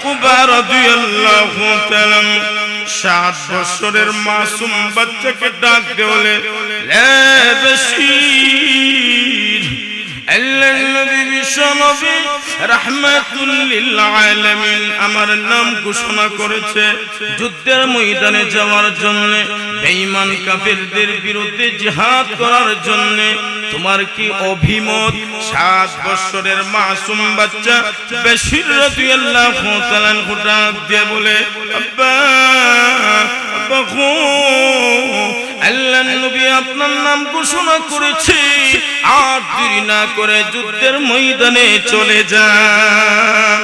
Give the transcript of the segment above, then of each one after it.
উকবা রাদিয়াল্লাহু তাআলা 7 বছরের মাসুম বাচ্চাকে ডাক দিয়ে বলে, লা বাশীর, আল্লাহর নবী বিশ্বনবী রাহমাতুল লিল আলামিন আমার নাম ঘোষণা করেছে যুদ্ধের ময়দানে যাওয়ার জন্য, বেঈমান কাফেরদের বিরুদ্ধে জিহাদ করার জন্য। তোমার কি অভিমত? 7 বছরের মাসুম বাচ্চা বশীর রাদিয়াল্লাহু তাআলা ডাক দিয়ে বলে, আব্বা আল্লাহর নবী আপনার নাম ঘোষণা করেছে, আর দেরি না করে যুদ্ধের ময়দানে চলে যান।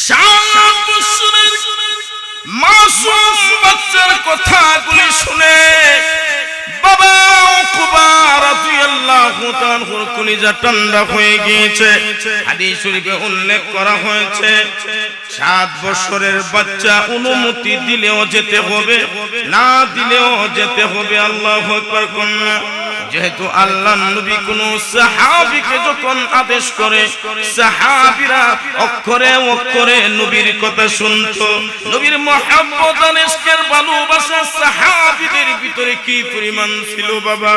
7 বছরের মাসুম বাচ্চার কথাগুলি শুনে বাবা উকবা রাদিয়াল্লাহু তাআলার কলিজা ঠান্ডা হয়ে গিয়েছে। হাদিস শরীফে উল্লেখ করা হয়েছে 7 বছরের বাচ্চা অনুমতি দিলেও যেতে হবে, না দিলেও যেতে হবে। আল্লাহু আকবার কন্যা। যেহেতু আল্লাহর নবী কোন সাহাবীকে যখন আদেশ করে, সাহাবীরা অক্ষরে অক্ষরে নবীর কথা শুনতো। নবীর মহব্বত আনেশের ভালোবাসা সাহাবীদের ভিতরে কি পরিমাণ ছিল বাবা!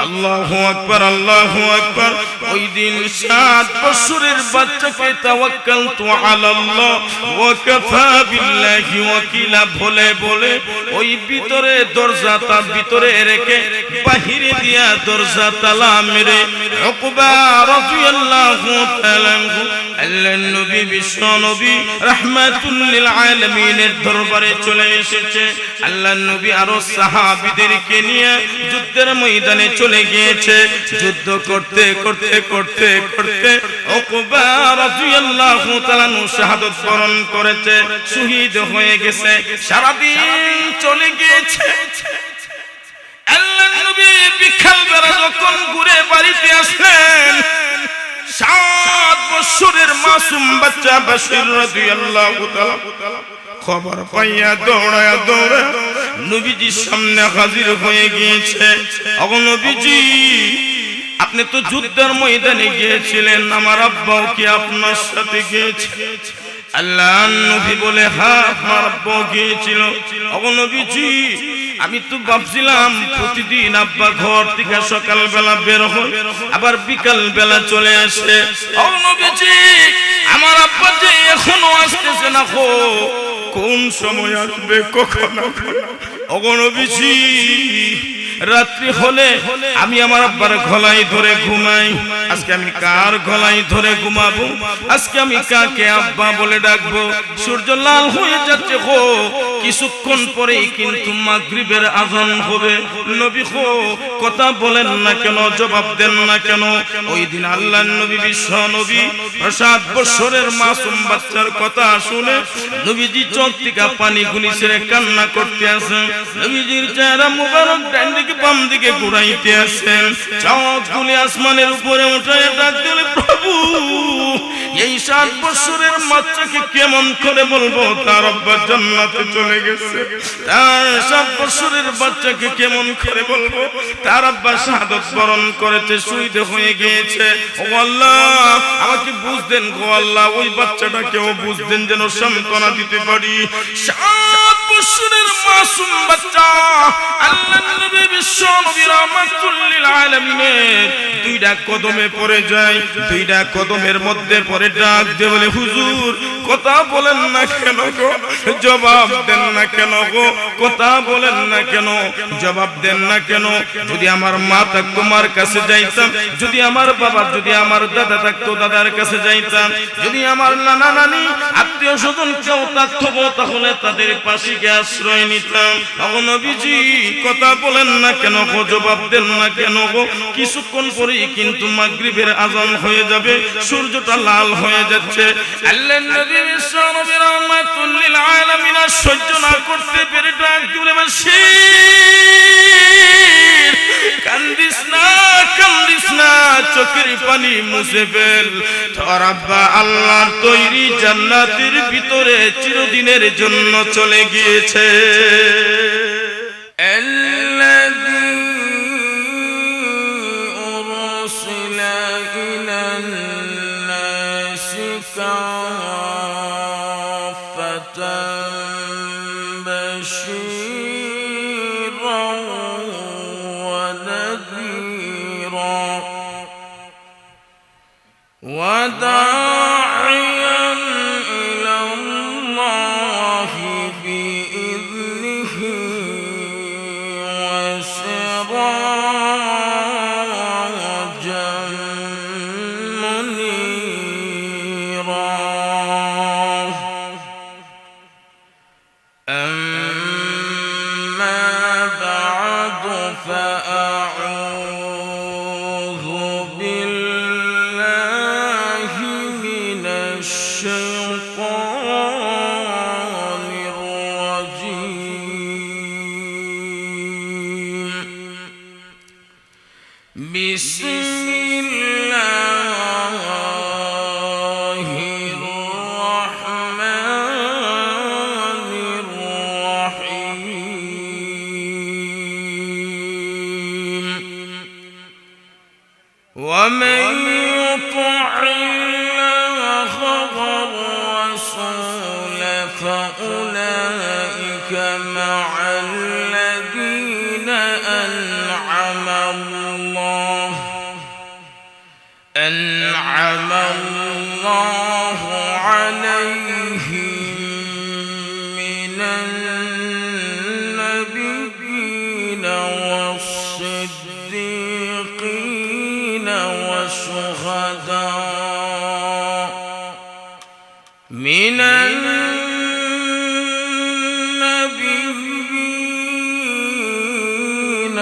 আল্লাহু আকবার, আল্লাহু আকবার। ওই দিন 7 বছরের বাচ্চাকে তাওয়াক্কালতু আলাল্লাহ ওয়া কাফা বিল্লাহি ওয়াকিলা বলে বলে ওই ভিতরে দরজা তার ভিতরে রেখে বাহিরে দিয়া দরজা তালা মেরে উকবা রাদিয়াল্লাহু তাআলা আল্লাহর নবী বিশ্বনবী রাহমাতুল লিল আলামিনের দরবারে চলে এসেছে। আল্লাহর নবী আরো সাহাবীদেরকে নিয়ে যুদ্ধের ময়দানে চলে গিয়েছে। যুদ্ধ করতে করতে করতে করতে উকবা রাদিয়াল্লাহু তাআলা শাহাদাত বরণ করেছে, শহীদ হয়ে গেছে। সারা দিন চলে গিয়েছে। আল্লাহর নবী বিকাল বেলা যখন ঘুরে বাড়িতে আসলেন, 7 বছরের মাসুম বাচ্চা বশীর রাদিয়াল্লাহু তাআলা খবর পাইয়া দৌড়ায়া দৌড়ায়া নবীজির সামনে হাজির হয়ে গিয়েছে। ওগো নবীজি, আপনি তো যুদ্ধের ময়দানে গিয়েছিলেন, আমার আব্বাও কি আপনার সাথে গিয়েছে? আল্লাহর নবী বলে, হ্যাঁ আমার আব্বাও গিয়েছিল। ওগো নবীজি, আমি তো ভাবছিলাম প্রতিদিন আব্বা ঘর থেকে সকাল বেলা বের হয়, আবার বিকাল বেলা চলে আসে। ওগো নবীজি, আমার আব্বা যে এখনো আসতেছে না, কোন সময় আসবে, কখন আসবে? ওগো নবীজি, রাত্রি হলে আমি আমার আব্বার গলায় ধরে ঘুমাই। আজকে আমি কার গলায় ধরে ঘুমাবো? আজকে আমি কাকে আব্বা বলে ডাকবো? সূর্য লাল হয়ে যাচ্ছে, কিছুক্ষণ পরেই কিন্তু মাগরিবের আযান হবে। নবী কথা বলেন না কেন, জবাব দেন না কেন? ওই দিন আল্লাহর নবী বিশ্ব নবী 7 বছরের মাসুম বাচ্চার কথা শুনে নবীজি চোখ থেকে পানি গুলি ছেড়ে কান্না করতে আছেন। নবীজির চেহারা মুবারক ডান দিকে বাম দিকে ঘুরাইতে আছেন। চোখগুলি আসমানের উপরে উঠায় ডাক দিলে, প্রভু এই 7 বছরের বাচ্চাকে কেমন করে বলবো তার আব্বা জান্নাতে চলে গেছে? তার 7 বছরের বাচ্চাকে কেমন করে বলবো তার আব্বা শাহাদাত বরণ করেছে, শহীদ হয়ে গিয়েছে? ও আল্লাহ, আমাকে বুঝদেন গো আল্লাহ, ওই বাচ্চাটাকেও বুঝদেন যেন সান্ত্বনা দিতে পারি। 7 বছরের মাসুম বাচ্চা আল্লাহর নবী বিশ্ব নবী রাহমাতুল লিল আলামিনের 2টা কদমে পড়ে যায়। 2টা কদমের মধ্যে পড়ে ডাক দিয়ে বলে, হুজুর কথা বলেন না কেন গো? জবাব দেন না কেন গো? কথা বলেন না কেন? জবাব দেন না কেন? যদি আমার মা থাকতো মার কাছে যাইতাম, যদি আমার বাবা, যদি আমার দাদা থাকতো দাদার কাছে যাইতাম, যদি আমার নানা নানি আত্মীয় স্বজন কেউ থাকতো তাহলে তাদের পাশে গিয়ে আশ্রয় নিতাম। ওগো নবীজি, কথা বলেন না কেন গো? জবাব দেন না কেন গো? কিছুক্ষণ পরেই কিন্তু মাগরিবের আযান হয়ে যাবে, সূর্যটা লাল হয়ে যাচ্ছে। আল্লাহর নবী বিশ্বনবী রাহমাতুল লিল আলামিন সহ্য না করতে পেরে ডাক দিলেন, বশীর কান্দিস না, কান্দিস না, চোখের পানি মুছে ফেল। তোর আব্বা আল্লাহর তৈরি জান্নাতের ভিতরে চিরদিনের জন্য চলে গিয়েছে। أرسل إلى الناس كافة وداعيا إلى الله بإذنه وسراجا منيرا أما بعد فأعوذ بالله من الشيطان الرجيم بسم الله الرحمن الرحيم ومن يطع الله والرسول فأولئك مع الذين أنعم الله عليهم من النبيين والصديقين والشهداء من النبيين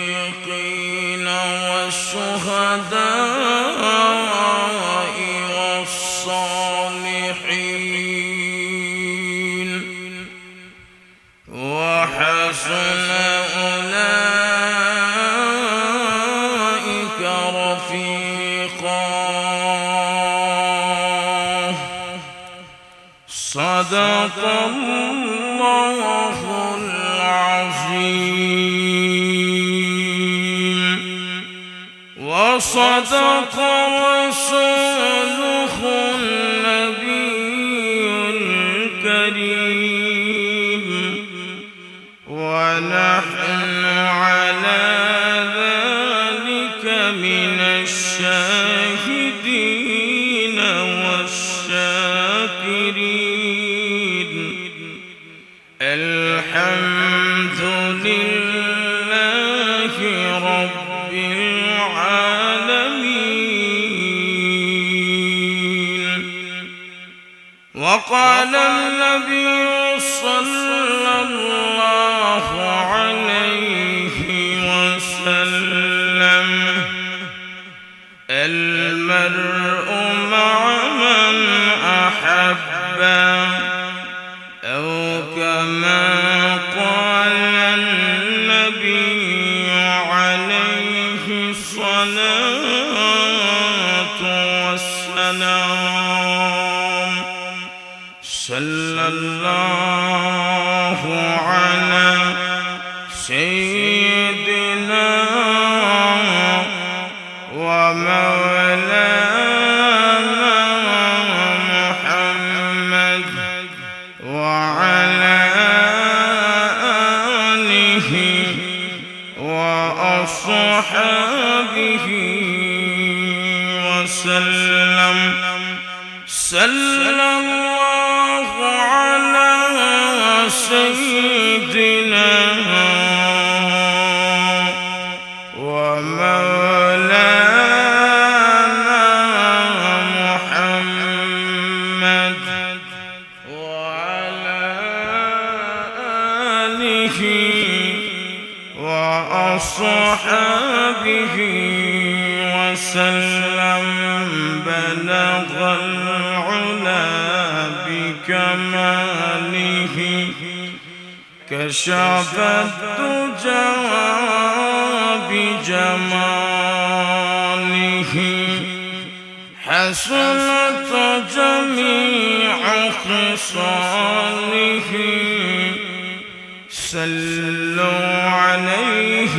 والصديقين والشهداء والصالحين وحسن أولئك رفيقا صدق الله العظيم وصدق رسوله النبي الكريم ونحن على ذلك من الشاهدين والشاكرين الحمد لله رب العالمين وقال النبي صلى الله عليه وسلم المرء مع من أحب أو كما قال النبي عليه الصلاة والسلام صلى الله على سيدنا ومولانا محمد وعلى آله وأصحابه وسلم صلى الله على سيدنا ومولانا محمد وعلى آله وأصحابه وسلم بلغ العلا بكماله كشف الدجى بجماله حسنت جميع خصاله صلوا عليه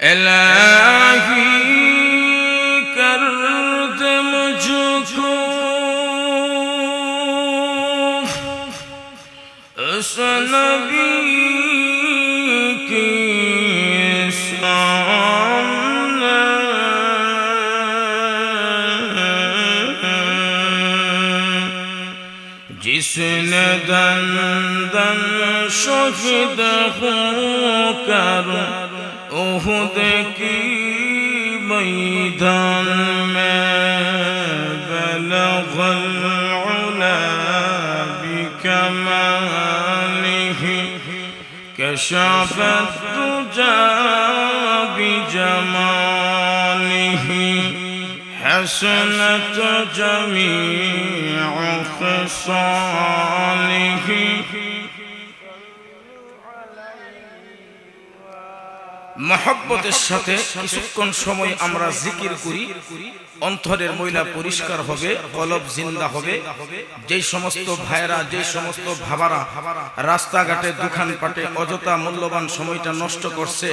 إلهي کرد مجھکو اس نبی کے سامنے जिसने दन दन शहीद होकर ओहद की मैदान में बलगल उला बिकमालिही कशफत दुजा बिजमालिही हसनत जमीअ खिसालिही। মহব্বতের সাথে কিছুক্ষণ সময় আমরা জিকির করি, অন্তরের ময়লা পরিষ্কার হবে, কলব জিন্দা হবে। যেই সমস্ত ভাইরা, যেই সমস্ত ভাবারা রাস্তাঘাটে দোকানপাটে অযথা মূল্যবান সময়টা নষ্ট করছে,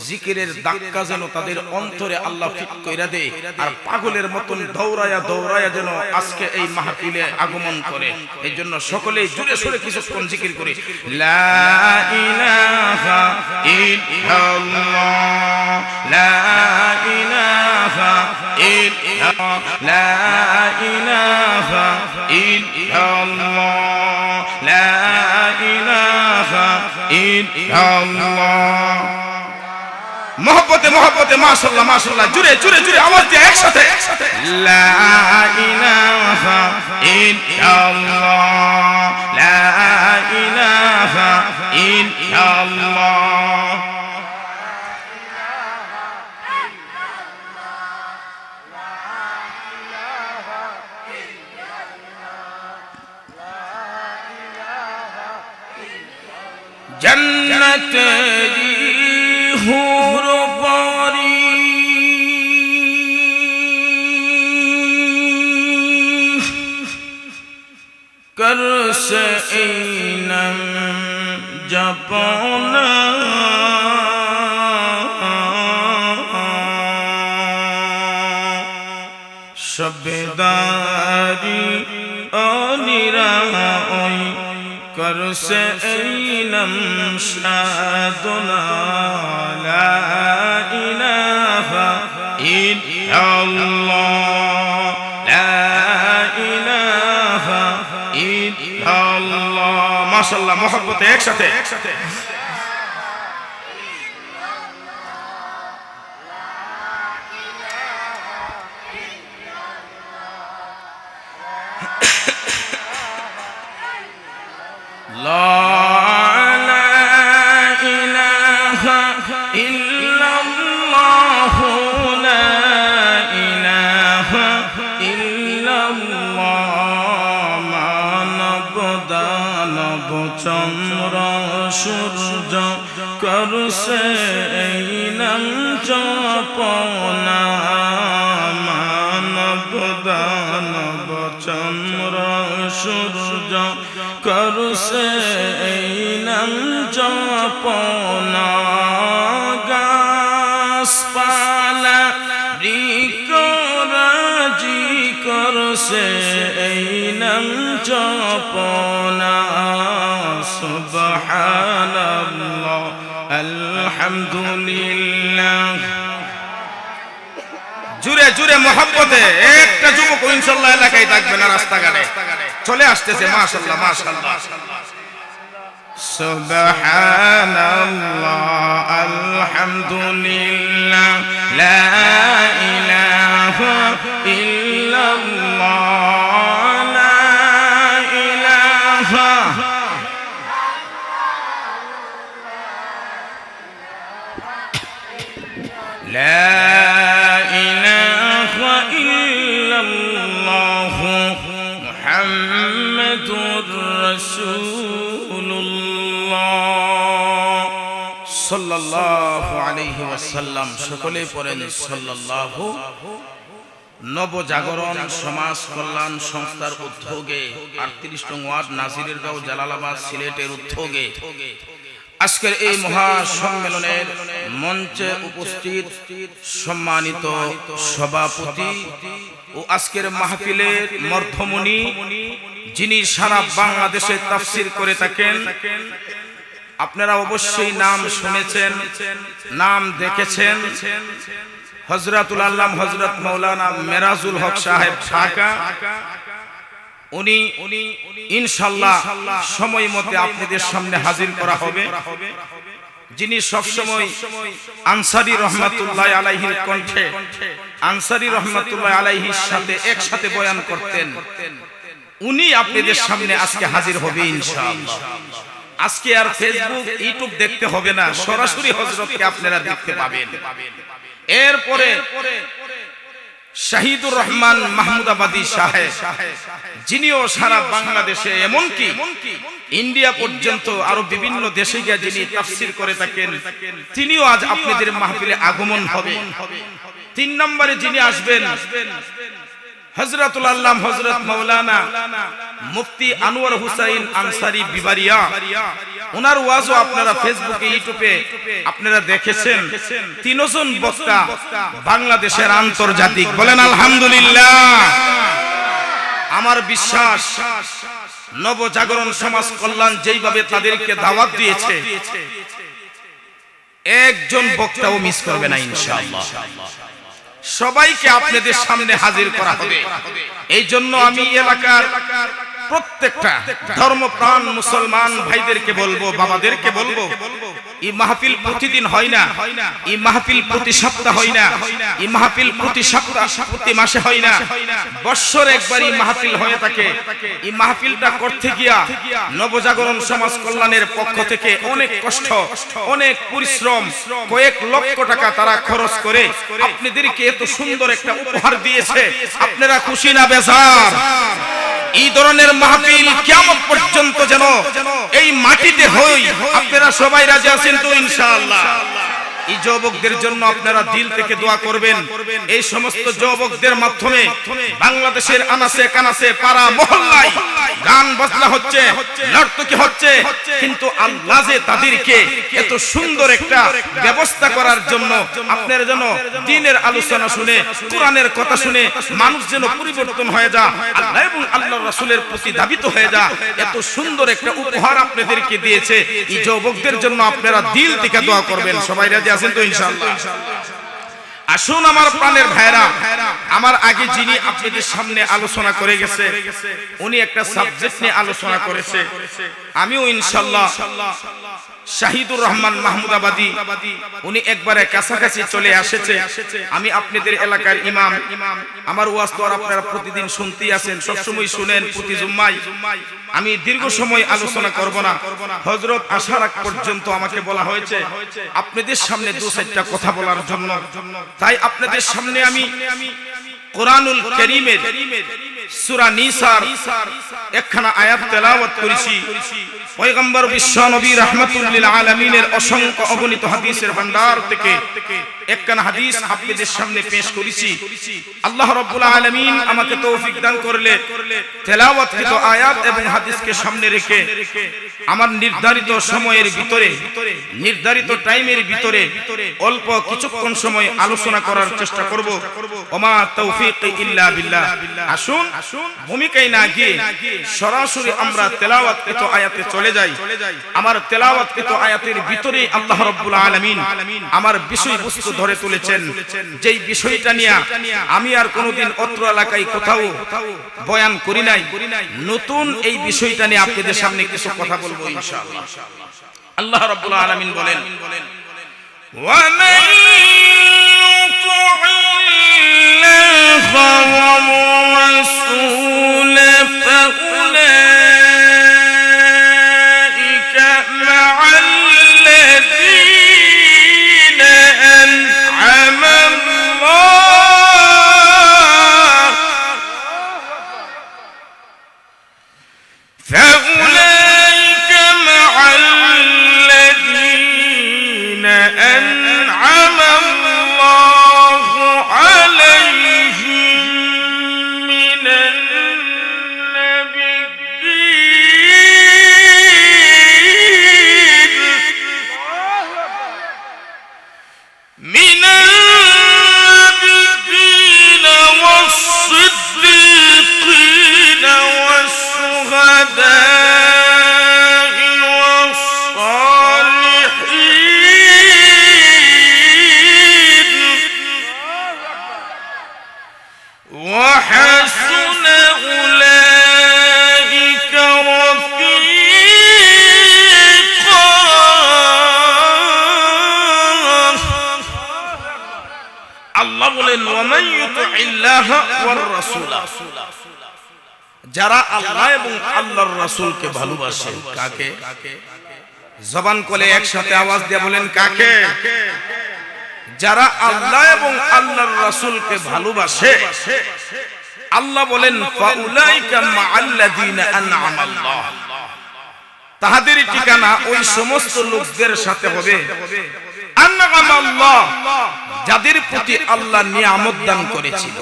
জিকিরের ধাক্কা যেন তাদের অন্তরে আল্লাহ ফিট কইরা দেয়, আর পাগলের মতন দৌড়ায়া দৌড়ায়া যেন আজকে এই মাহফিলে আগমন করে। এই জন্য সকলেই জুড়ে সুরে কিছুক্ষণ জিকির করি। লা ইলাহা ইল্লাল্লাহ, লা ইলাহা ইল্লাল্লাহ, লা ইলাহা ইল্লাল্লাহ, লা ইলাহা ইল্লাল্লাহ। মহব্বতে মহব্বতে মাশাআল্লাহ মাশাআল্লাহ, জুড়ে জুড়ে জুড়ে আওয়াজ দিয়ে একসাথে। লা ইলাহা ইল্লাল্লাহ, লা ইলাহা ইল্লাল্লাহ। जन्नतेरी हूर परी कर से इनम जपना शबेदारी अनिरा कर से इनम शादुना ला इलाहा इल्लल्लाह, ला इलाहा इल्लल्लाह। माशाअल्लाह मोहब्बत एक साथ ला इलाहा इल्लल्लाह, ला इलाहा इल्लल्लाह। मानव दानव चंद्र सूरज कर से इनम जपना, मानव दानव चंद्र सूरज कर से इनम जपना। गाछपाला বৃক্ষরাজি कर से इनम जपना। सुबहानाल्लाह अल्हम्दुलिल्लाह। জুড়ে জুড়ে মহব্বতে একটা যুবক ইনশাআল্লাহ এলাকায় থাকবে না, রাস্তাঘাটে চলে আসতেছে। মাশাআল্লাহ মাশাআল্লাহ। সুবহানাল্লাহ আলহামদুলিল্লাহ, লা ইলাহা ইল্লাল্লাহ, লা ইলাহা লা সাল্লাল্লাহু আলাইহি ওয়াসাল্লাম। সকলে পড়েন সাল্লাল্লাহু। নবজাগরণ সমাজ কল্যাণ সংস্থার উদ্যোগে 38 নং ওয়ার্ড নাজিরেরগাঁও জালালাবাদ সিলেটের উদ্যোগে আজকের এই মহা সম্মেলনের মঞ্চে উপস্থিত সম্মানিত সভাপতি ও আজকের মাহফিলের মধ্যমণি, যিনি সারা বাংলাদেশে তাফসীর করে থাকেন, আপনারা অবশ্যই নাম শুনেছেন, নাম দেখেছেন। হযরতুল আল্লাম হযরত মাওলানা মেরাজুল হক সাহেব ঢাকা, উনি ইনশাআল্লাহ সময় মতে আপনাদের সামনে হাজির করা হবে, যিনি সবসময় আনসারী রহমাতুল্লাহ আলাইহির কণ্ঠে আনসারী রহমাতুল্লাহ আলাইহির সাথে একসাথে বয়ান করতেন, উনি আপনাদের সামনে আজকে হাজির হবে ইনশাআল্লাহ। আজকে আর ফেসবুক ইউটিউব দেখতে হবে না, সরাসরি হযরতকে আপনারা দেখতে পাবেন। এরপরে শাহিদুর রহমান মাহমুদাবাদী সাহেব, যিনিও সারা বাংলাদেশে এমনকি ইন্ডিয়া পর্যন্ত আরো বিভিন্ন দেশে গিয়ে যিনি তাফসীর করে থাকেন, তিনিও আজ আপনাদের মাহফিলে আগমন হবে। 3 নম্বরে যিনি আসবেন হযরতুল আল্লাম হযরত মাওলানা মুফতি আনোয়ার হুসাইন আনসারী বিবারিয়া। ওনার ওয়াজও আপনারা ফেসবুকে ইউটিউবে আপনারা দেখেছেন। 3 জন বক্তা বাংলাদেশের আন্তর্জাতিক, বলেন আলহামদুলিল্লাহ। আমার বিশ্বাস নবজাগরণ সমাজ কল্যাণ যেইভাবে তাদেরকে দাওয়াত দিয়েছে, একজন বক্তাও মিস করবে না ইনশাআল্লাহ। সবাইকে আপনাদের সামনে হাজির করা হবে। এই জন্য আমি এলাকার প্রত্যেকটা ধর্মপ্রাণ মুসলমান ভাইদেরকে বলবো, বাবাদেরকে বলবো, এই মাহফিল প্রতিদিন হয় না, এই মাহফিল প্রতি সপ্তাহ হয় না, এই মাহফিল প্রতি সপ্তাহ প্রতি মাসে হয় না, বছরে একবারই মাহফিল হয়ে থাকে। এই মাহফিলটা করতে গিয়া নবজাগরণ সমাজ কল্যাণের পক্ষ থেকে অনেক কষ্ট, অনেক পরিশ্রম, কয়েক লক্ষ টাকা তারা খরচ করে আপনাদেরকে এত সুন্দর একটা উপহার দিয়েছে। আপনারা খুশি না বেজার? এই ধরনের মাহফিল কিয়ামত পর্যন্ত যেন এই মাটিতে হয়। আপনারা সবাই রাজি আছেন তো ইনশাআল্লাহ? এই যুবকদের জন্য আপনারা দিল থেকে দোয়া করবেন। এই সমস্ত যুবকদের মাধ্যমে বাংলাদেশের আনাচে কানাচে পাড়া মহল্লায় গান বাজনা হচ্ছে, নর্তকী হচ্ছে, কিন্তু আল্লাহ যে তাদেরকে এত সুন্দর একটা ব্যবস্থা করার জন্য, আপনারা যেন দ্বীনের আলোচনা শুনে, কোরআনের কথা শুনে মানুষ যেন পরিবর্তন হয়ে যায়, আল্লাহ এবং আল্লাহর রাসূলের প্রতি ধাবিত হয়ে যায়, এত সুন্দর একটা উপহার আপনাদেরকে দিয়েছে। এই যুবকদের জন্য আপনারা দিল থেকে দোয়া করবেন। সবাই রাজি আছেন তো ইনশাআল্লাহ? আসুন আমার প্রাণের ভাইরা, আমার আগে যিনি আপনাদের সামনে আলোচনা করে গেছে, উনি একটা সাবজেক্ট নিয়ে আলোচনা করেছে। আমিও ইনশাআল্লাহ শাহিদুর রহমান মাহমুদাবাদী, উনি একবারে কাছাকাছি চলে এসেছে। আমি আপনাদের এলাকার ইমাম, আমার ওয়াজ তো আর আপনারা প্রতিদিন শুনতেই আছেন, সবসময় শুনেন প্রতি জুম্মায়। আমি দীর্ঘ সময় আলোচনা করব না। হযরত আসার আগ পর্যন্ত আমাকে বলা হয়েছে আপনাদের সামনে 2-4টা কথা বলার জন্য। তাই আপনাদের সামনে আমি কোরআনুল কারীমের সূরা নিসার একখানা আয়াত তেলাওয়াত করেছি। পয়গম্বর বিশ্ব নবী রাহমাতুল লিল আলামিনের অসংখ্য অগণিত হাদিসের ভান্ডার থেকে একখানা হাদিস আপনাদের সামনে পেশ করেছি। আল্লাহ রাব্বুল আলামিন আমাকে তৌফিক দান করলে তেলাওয়াতকৃত আয়াত এবং হাদিসকে সামনে রেখে আমার নির্ধারিত সময়ের ভিতরে, নির্ধারিত টাইমের ভিতরে অল্প কিছুক্ষণ সময় আলোচনা করার চেষ্টা করব। ওমা তৌফিক ইল্লা বিল্লাহ। আসুন ভূমিকায় না গিয়ে সরাসরি আমরা তেলাওয়াতকৃত আয়াতে চলে যাই। আমার তেলাওয়াতকৃত আয়াতের ভিতরে আল্লাহ রাব্বুল আলামিন আমার বিষয়বস্তু ধরে তুলেছেন, যেই বিষয়টা নিয়ে আমি আর কোনোদিন অত্র এলাকায় কোথাও বয়ান করি নাই। নতুন এই বিষয়টা নিয়ে আপনাদের সামনে কিছু কথা বলবো ইনশাআল্লাহ। আল্লাহ রাব্বুল আলামিন বলেন, ওয়া মান يطع الله والرسول فأولئك مع الذين أنعم الله فأولئك مع الذين أنعم الله আল্লাহ বলেন ওয়ামান ইউতিল্লাহা ওয়ার রাসূলা, যারা আল্লাহ এবং আল্লাহর রাসূলকে ভালোবাসে। কাকে? জবান কোলে একসাথে আওয়াজ দিয়ে বলেন কাকে? যারা আল্লাহ এবং আল্লাহর রাসূলকে ভালোবাসে। আল্লাহ বলেন ফাউলাইকা মাআল্লাযিনা আন'আমাল্লাহ, তাদের ঠিকানা ওই সমস্ত লোকদের সাথে হবে আন'আমাল্লাহ, যাদের প্রতি আল্লাহ নিয়ামত দান করেছিল,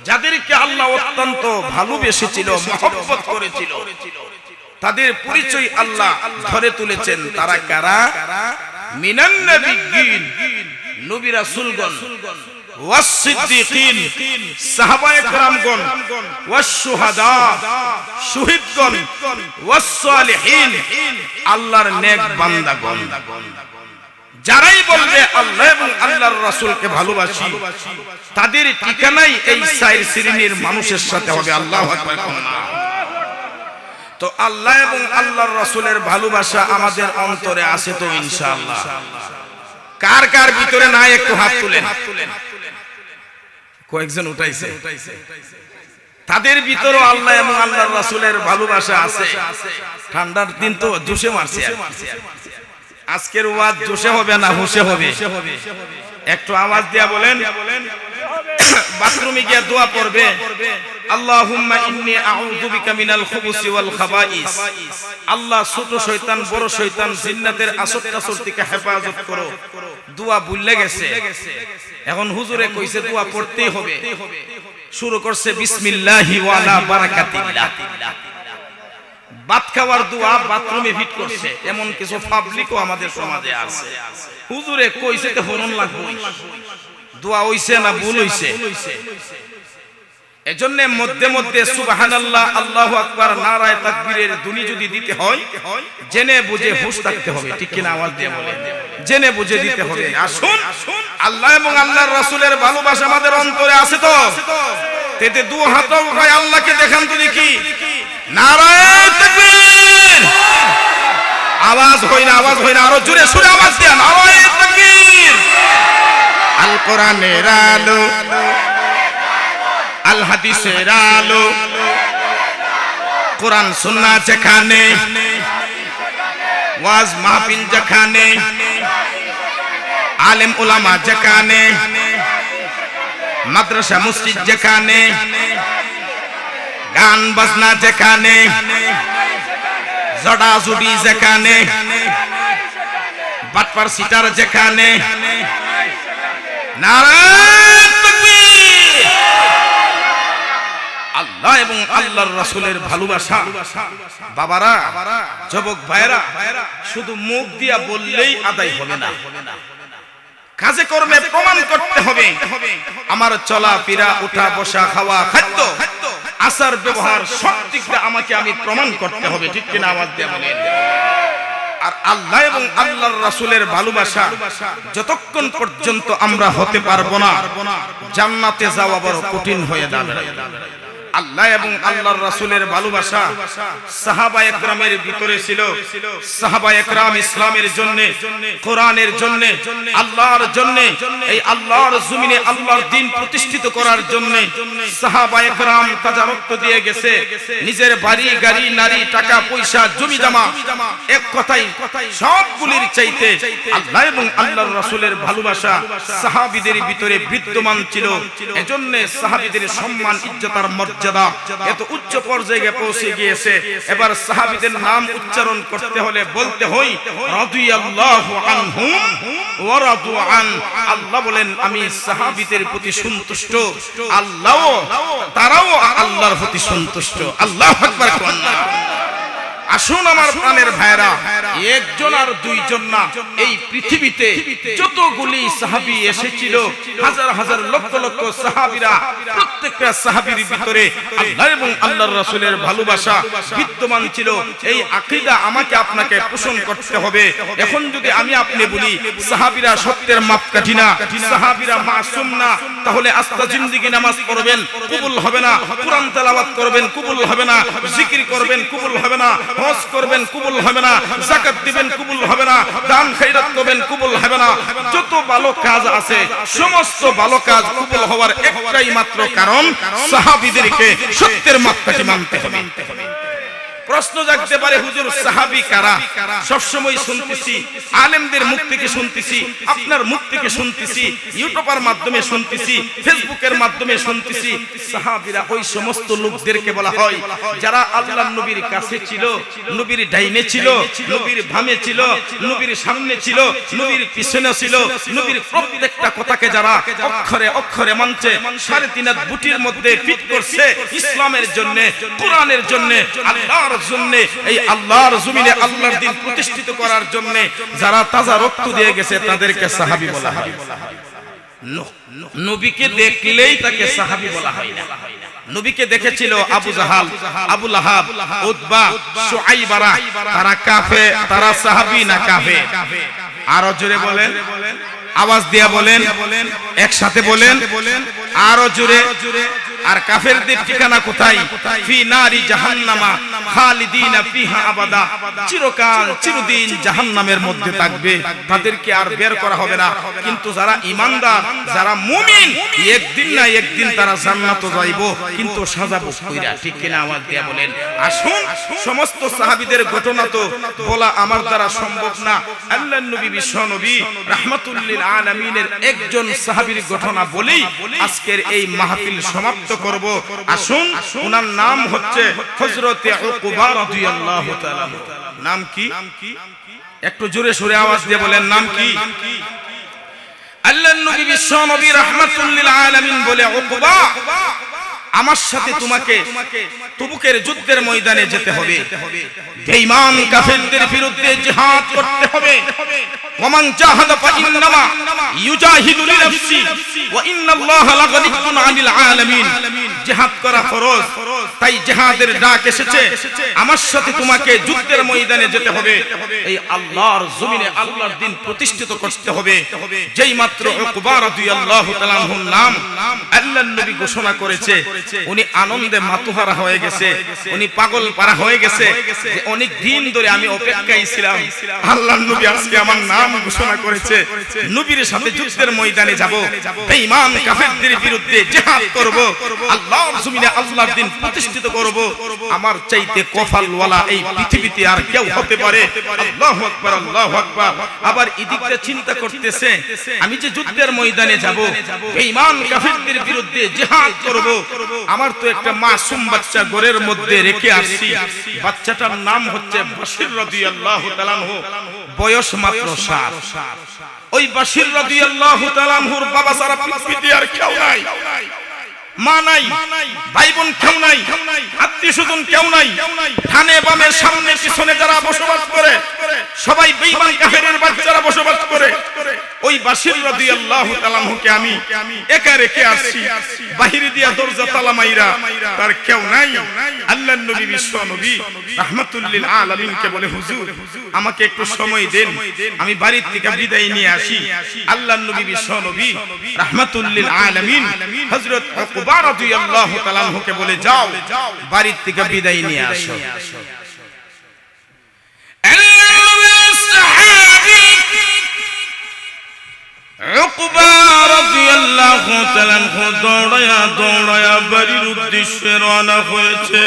যাদেরকে আল্লাহ অত্যন্ত ভালোবেসেছিল, মহব্বত করেছিল। তাদের পরিচয় আল্লাহ ধরে তুলেছেন। তারা কারা? মিনান নাবিয়্যিন, নবী রাসূলগণ, ওয়াস সিদ্দীকিন, সাহাবায়ে কেরামগণ, ওয়াস শুহাদা, শহীদগণ, ওয়াস সালিহিন, আল্লাহর নেক বান্দাগণ। যারাই বলবে আল্লাহ এবং আল্লাহর রাসূলকে ভালোবাসি, তাদের ঠিকানাই এই চার শ্রেণীর মানুষের সাথে হবে। আল্লাহু আকবার। তো আল্লাহ এবং আল্লাহর রাসূলের ভালোবাসা আমাদের অন্তরে আছে তো ইনশাআল্লাহ? কার কার ভিতরে নাই একটু হাত তুলেন। কয়েকজন উঠাইছে। তাদের ভিতরে আল্লাহ এবং আল্লাহর রাসূলের ভালোবাসা আছে। ঠান্ডার দিন তো জোশে মারছে। আজকের ওয়াজ জোশে হবে না হুশে হবে? একটু আওয়াজ দিয়া বলেন। বাথরুমে গিয়ে দোয়া পড়বে, আল্লাহুম্মা ইন্নী আউযু বিকা মিনাল খুবুসি ওয়াল খাবাইস। আল্লাহ ছোট শয়তান, বড় শয়তান, জিন্নাতের আসর কাসর থেকে হেফাজত করো। দোয়া ভুলে গেছে, এখন হুজুরে কইছে দোয়া পড়তেই হবে। শুরু করছে বিসমিল্লাহি ওয়া আলা বারাকাতিল্লাহ। ভাত খাওয়ার দোয়া বাথরুমে ফিট করছে। এমন কিছু পাবলিকও আমাদের সমাজে আছে। হুজুরে কইছে তো হরণ লাগবে, দোয়া হইছে না ভুল হইছে? এজন্য মধ্যে মধ্যে সুবহানাল্লাহ, আল্লাহু আকবার, নারায়ে তাকবীরের ধ্বনি যদি দিতে হয়, জেনে বুঝে হুঁশ থাকতে হবে। ঠিক কিনা? আওয়াজ দিয়ে বলেন। জেনে বুঝে দিতে হবে। আসুন, আল্লাহ এবং আল্লাহর রাসূলের ভালোবাসা আমাদের অন্তরে আছে তো? তেতে দু হাত উঠায় আল্লাহকে দেখান তো দেখি। নারায়ে তাকবীর। আওয়াজ হয় না, আওয়াজ হয় না, আরো জোরে সুরে আওয়াজ দেন। নারায়ে তাকবীর। আল কোরআনের আলো, আল হাদিসের আলো, কোরআন সুন্নাহ যেখানে, ওয়াজ মাহফিল যেখানে, আলেম উলামা যেখানে, মাদ্রাসা মসজিদ যেখানে, গান বাজনা যেখানে, জড়াজুড়ি যেখানে, বাটপার সিটার যেখানে, নারায়ে তাকবীর। আল্লাহ এবং আল্লাহর রাসূলের ভালোবাসা বাবারা, যুবক ভাইরা, শুধু মুখ দিয়া বললেই আদায় হবে না, কাজে কর্মে প্রমাণ করতে হবে। আমার চলা ফিরা, উঠা বসা, খাওয়া, খাদ্য, আচার ব্যবহার সব দিকটা আমাকে আমি প্রমাণ করতে হবে। ঠিক কিনা? আওয়াজ দিয়ে বলেন। আর আল্লাহ এবং আল্লাহর রাসূলের ভালোবাসা যতক্ষণ পর্যন্ত আমরা হতে পারবো না, জান্নাতে যাওয়া বড় কঠিন হয়ে যাবে। আল্লাহ এবং আল্লাহর রাসূলের ভালোবাসা সাহাবায়ে কেরামের ভিতরে ছিল। সাহাবায়ে কেরাম ইসলামের জন্য, কোরআনের জন্য, আল্লাহর জন্য, এই আল্লাহর জমিনে আল্লাহর দ্বীন প্রতিষ্ঠিত করার জন্য সাহাবায়ে কেরাম তাজা রক্ত দিয়ে গেছে। নিজের বাড়ি, গাড়ি, নারী, টাকা পয়সা, জমি জমা, এক কথাই সবগুলির চাইতে আল্লাহ এবং আল্লাহর রাসূলের ভালোবাসা সাহাবীদের ভিতরে বিদ্যমান ছিল। এজন্য সাহাবীদের সম্মান, ইজ্জত আর মর্যাদা এত উচ্চ পর্যায়ে পৌঁছে গিয়েছে। এবার সাহাবীদের নাম উচ্চারণ করতে হলে বলতে হয় রাদিয়াল্লাহু আনহুম ওয়া রাদু আন। আল্লাহ বলেন আমি সাহাবীদের প্রতি সন্তুষ্ট, আল্লাহও তারাও আল্লাহর প্রতি সন্তুষ্ট। আল্লাহু আকবার। আসুন আমার প্রাণের ভাইরা, একজন আর দুইজন না, এই পৃথিবীতে যতগুলি সাহাবী এসেছিল, হাজার হাজার লক্ষ লক্ষ সাহাবীরা, প্রত্যেকটা সাহাবীর ভিতরে আল্লাহ এবং আল্লাহর রাসূলের ভালোবাসা বিদ্যমান ছিল। এই আকীদা আমাকে আপনাকে পোষণ করতে হবে। এখন যদি আমি আপনি বলি সাহাবীরা সত্যের মাপকাঠি না, সাহাবীরা মাসুম না, তাহলে আস্তা জিন্দেগি নামাজ পড়বেন কবুল হবে না, কোরআন তেলাওয়াত করবেন কবুল হবে না, জিকির করবেন কবুল হবে না, হজ করবেন কবুল হবে না, যাকাত দিবেন কবুল হবে না, দান খয়রাত করবেন কবুল হবে না। যত ভালো কাজ আছে সমস্ত ভালো কাজ কবুল হওয়ার একটাই মাত্র কারণ, সাহাবীদেরকে সত্যের মাপকাঠি মানতে হবে। প্রশ্ন জাগতে পারে, হুজুর সাহাবী কারা? সব সময় শুনতেছি, আলেমদের মুখ থেকে শুনতেছি, আপনার মুখ থেকে শুনতেছি, ইউটিউবের মাধ্যমে শুনতেছি, ফেসবুকের মাধ্যমে শুনতেছি, সাহাবীরা ওই সমস্ত লোকদেরকে বলা হয় যারা আল্লাহর নবীর কাছে ছিল, নবীর ডাইনে ছিল, নবীর বামে ছিল, নবীর সামনে ছিল, নবীর পিছনে ছিল, নবীর প্রত্যেকটা কথাকে যারা অক্ষরে অক্ষরে মানছে, 3.5 বুটির মধ্যে ফিট করছে ইসলামের জন্য, কোরআনের জন্য, আল্লাহর জন্য, এই আল্লাহর জমিনে আল্লাহর দ্বীন প্রতিষ্ঠিত করার জন্য যারা তাজা রক্ত দিয়ে গেছে তাদেরকে সাহাবী বলা হয়। নবীকে দেখলেই তাকে সাহাবী বলা হয় না। নবীকে দেখেছিল আবু জাহাল, আবু লাহাব, উতবা, শুআইবারা, তারা কাফের, তারা সাহাবী না কাফের? আরো জোরে বলেন, আওয়াজ দিয়া বলেন, একসাথে বলেন, আরো জোরে। আর কাফেরদের ঠিকানা কোথায়? ফি নারি জাহান্নামা খালিদিনা ফিহা আবাদা, চিরকাল চিরদিন জাহান্নামের মধ্যে থাকবে, তাদেরকে আর বের করা হবে না। কিন্তু যারা ঈমানদার, যারা মুমিন, একদিন না একদিন তারা জান্নাতে যাইব, কিন্তু সাজা ভোগ কইরা। ঠিক কিনা? আওয়াজ দিয়া বলেন। আসুন, সমস্ত সাহাবীদের ঘটনা তো বলা আমার দ্বারা সম্ভব না। আল্লাহর নবী, বিশ্ব নবী, রাহমাতুল লিল আলামিনের একজন সাহাবীর ঘটনা বলেই আজকের এই মাহফিল সমাপ্ত করব। আসুন, ওনার নাম হচ্ছে হযরতে উকবা রাদিয়াল্লাহু তাআলা। নাম কি? একটু জোরে সোরে আওয়াজ দিয়ে বলেন, নাম কি? আল্লাহর নবী, বিশ্ব নবী, রাহমাতুল লিল আলামিন বলে, উকবা, আমার সাথে তোমাকে তবুকের যুদ্ধের ময়দানে যেতে হবে, বেঈমান কাফেরদের বিরুদ্ধে জিহাদ করতে হবে। ওমান জাহাদা ফাইন্নামা ইউজাহিদু লিনাফসি ওয়া ইন্নাল্লাহা লাগানিয়্যুন আনিল আলামিন। জিহাদ করা ফরজ, তাই জিহাদের ডাক এসেছে। আমার সাথে তোমাকে যুদ্ধের ময়দানে যেতে হবে, এই আল্লাহর জমিনে আল্লাহর দ্বীন প্রতিষ্ঠিত করতে হবে। যেই মাত্র উকবা রাদিয়াল্লাহু তাআলা আনহুর নাম আল্লাহর নবী ঘোষণা করেছে, উনি আনন্দে মাতুহারা হয়ে গেছে, উনি পাগল পারা হয়ে গেছে যে অনেক দিন ধরে আমি অপেক্ষায় ছিলাম, আল্লাহর নবী আজকে আমার নাম ঘোষণা করেছে, নবীর সাথে যুদ্ধের ময়দানে যাব, বেঈমান কাফেরদের বিরুদ্ধে জিহাদ করব, আল্লাহর জমিনে আল্লাহর দ্বীন প্রতিষ্ঠিত করব। আমার চাইতে কফালওয়ালা এই পৃথিবীতে আর কেউ হতে পারে? আল্লাহু আকবার, আল্লাহু আকবার। আবার এদিকে চিন্তা করতেছে, আমি যে যুদ্ধের ময়দানে যাব, বেঈমান কাফেরদের বিরুদ্ধে জিহাদ করব, আমার তো একটা মাসুম বাচ্চা ঘরের মধ্যে রেখে আসছি, বাচ্চাটার নাম হচ্ছে বাশির রাদিয়াল্লাহু তাআলা আনহু, বয়স মাত্র 7। ওই বাশির রাদিয়াল্লাহু তাআলা আনহুর বাবা ছাড়া পৃথিবীতে আর কেউ নাই, মা নাই, ভাই বোন কেউ নাই, আত্মীয় স্বজন কেউ নাই, ডানে বামে সামনে পিছনে যারা বসবাস করে সবাই বেঈমান কাফেরের বাচ্চারা বসবাস করে। ওই বাশির রাদিয়াল্লাহু তাআলা আনহুকে আমি একা রেখে আসছি, বাহিরে দিয়া দরজা তালা মাইরা, তার কেউ নাই। আল্লাহর নবী, বিশ্ব নবী, রাহমাতুল লিল আলামিনকে বলে, হুজুর আমাকে একটু সময় দেন, আমি বাড়ির থেকে বিদায় নিয়ে আসি। আল্লাহর নবী, বিশ্ব নবী, রাহমাতুল লিল আলামিন হযরত উকবা রাদিয়াল্লাহু তাআলা আনহুকে বলে, যাও বাড়ির থেকে বিদায় নিয়ে আসো। উকবা রাদিয়াল্লাহু তাআলা আনহু দৌড়ায়া দৌড়ায়া বাড়ির উদ্দেশ্যে রওনা হয়েছে।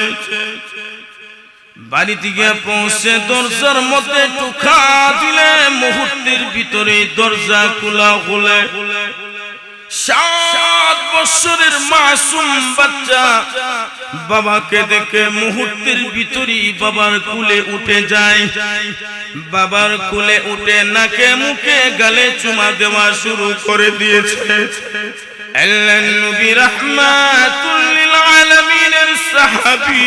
বাড়ি থেকে পৌঁছে দরজার মধ্যে টুকা দিলে মুহূর্তের ভিতরে দরজা খোলা হলে 7 বছরের মাসুম বাচ্চা বাবাকে দেখে মুহূর্তের ভিতরেই বাবার কোলে উঠে যায়। বাবার কোলে উঠে নাকে মুখে গালে চুমা দেওয়া শুরু করে দিয়েছে। আল্লাহর নবী রাহমাতুল লিল আলামিনের সাহাবী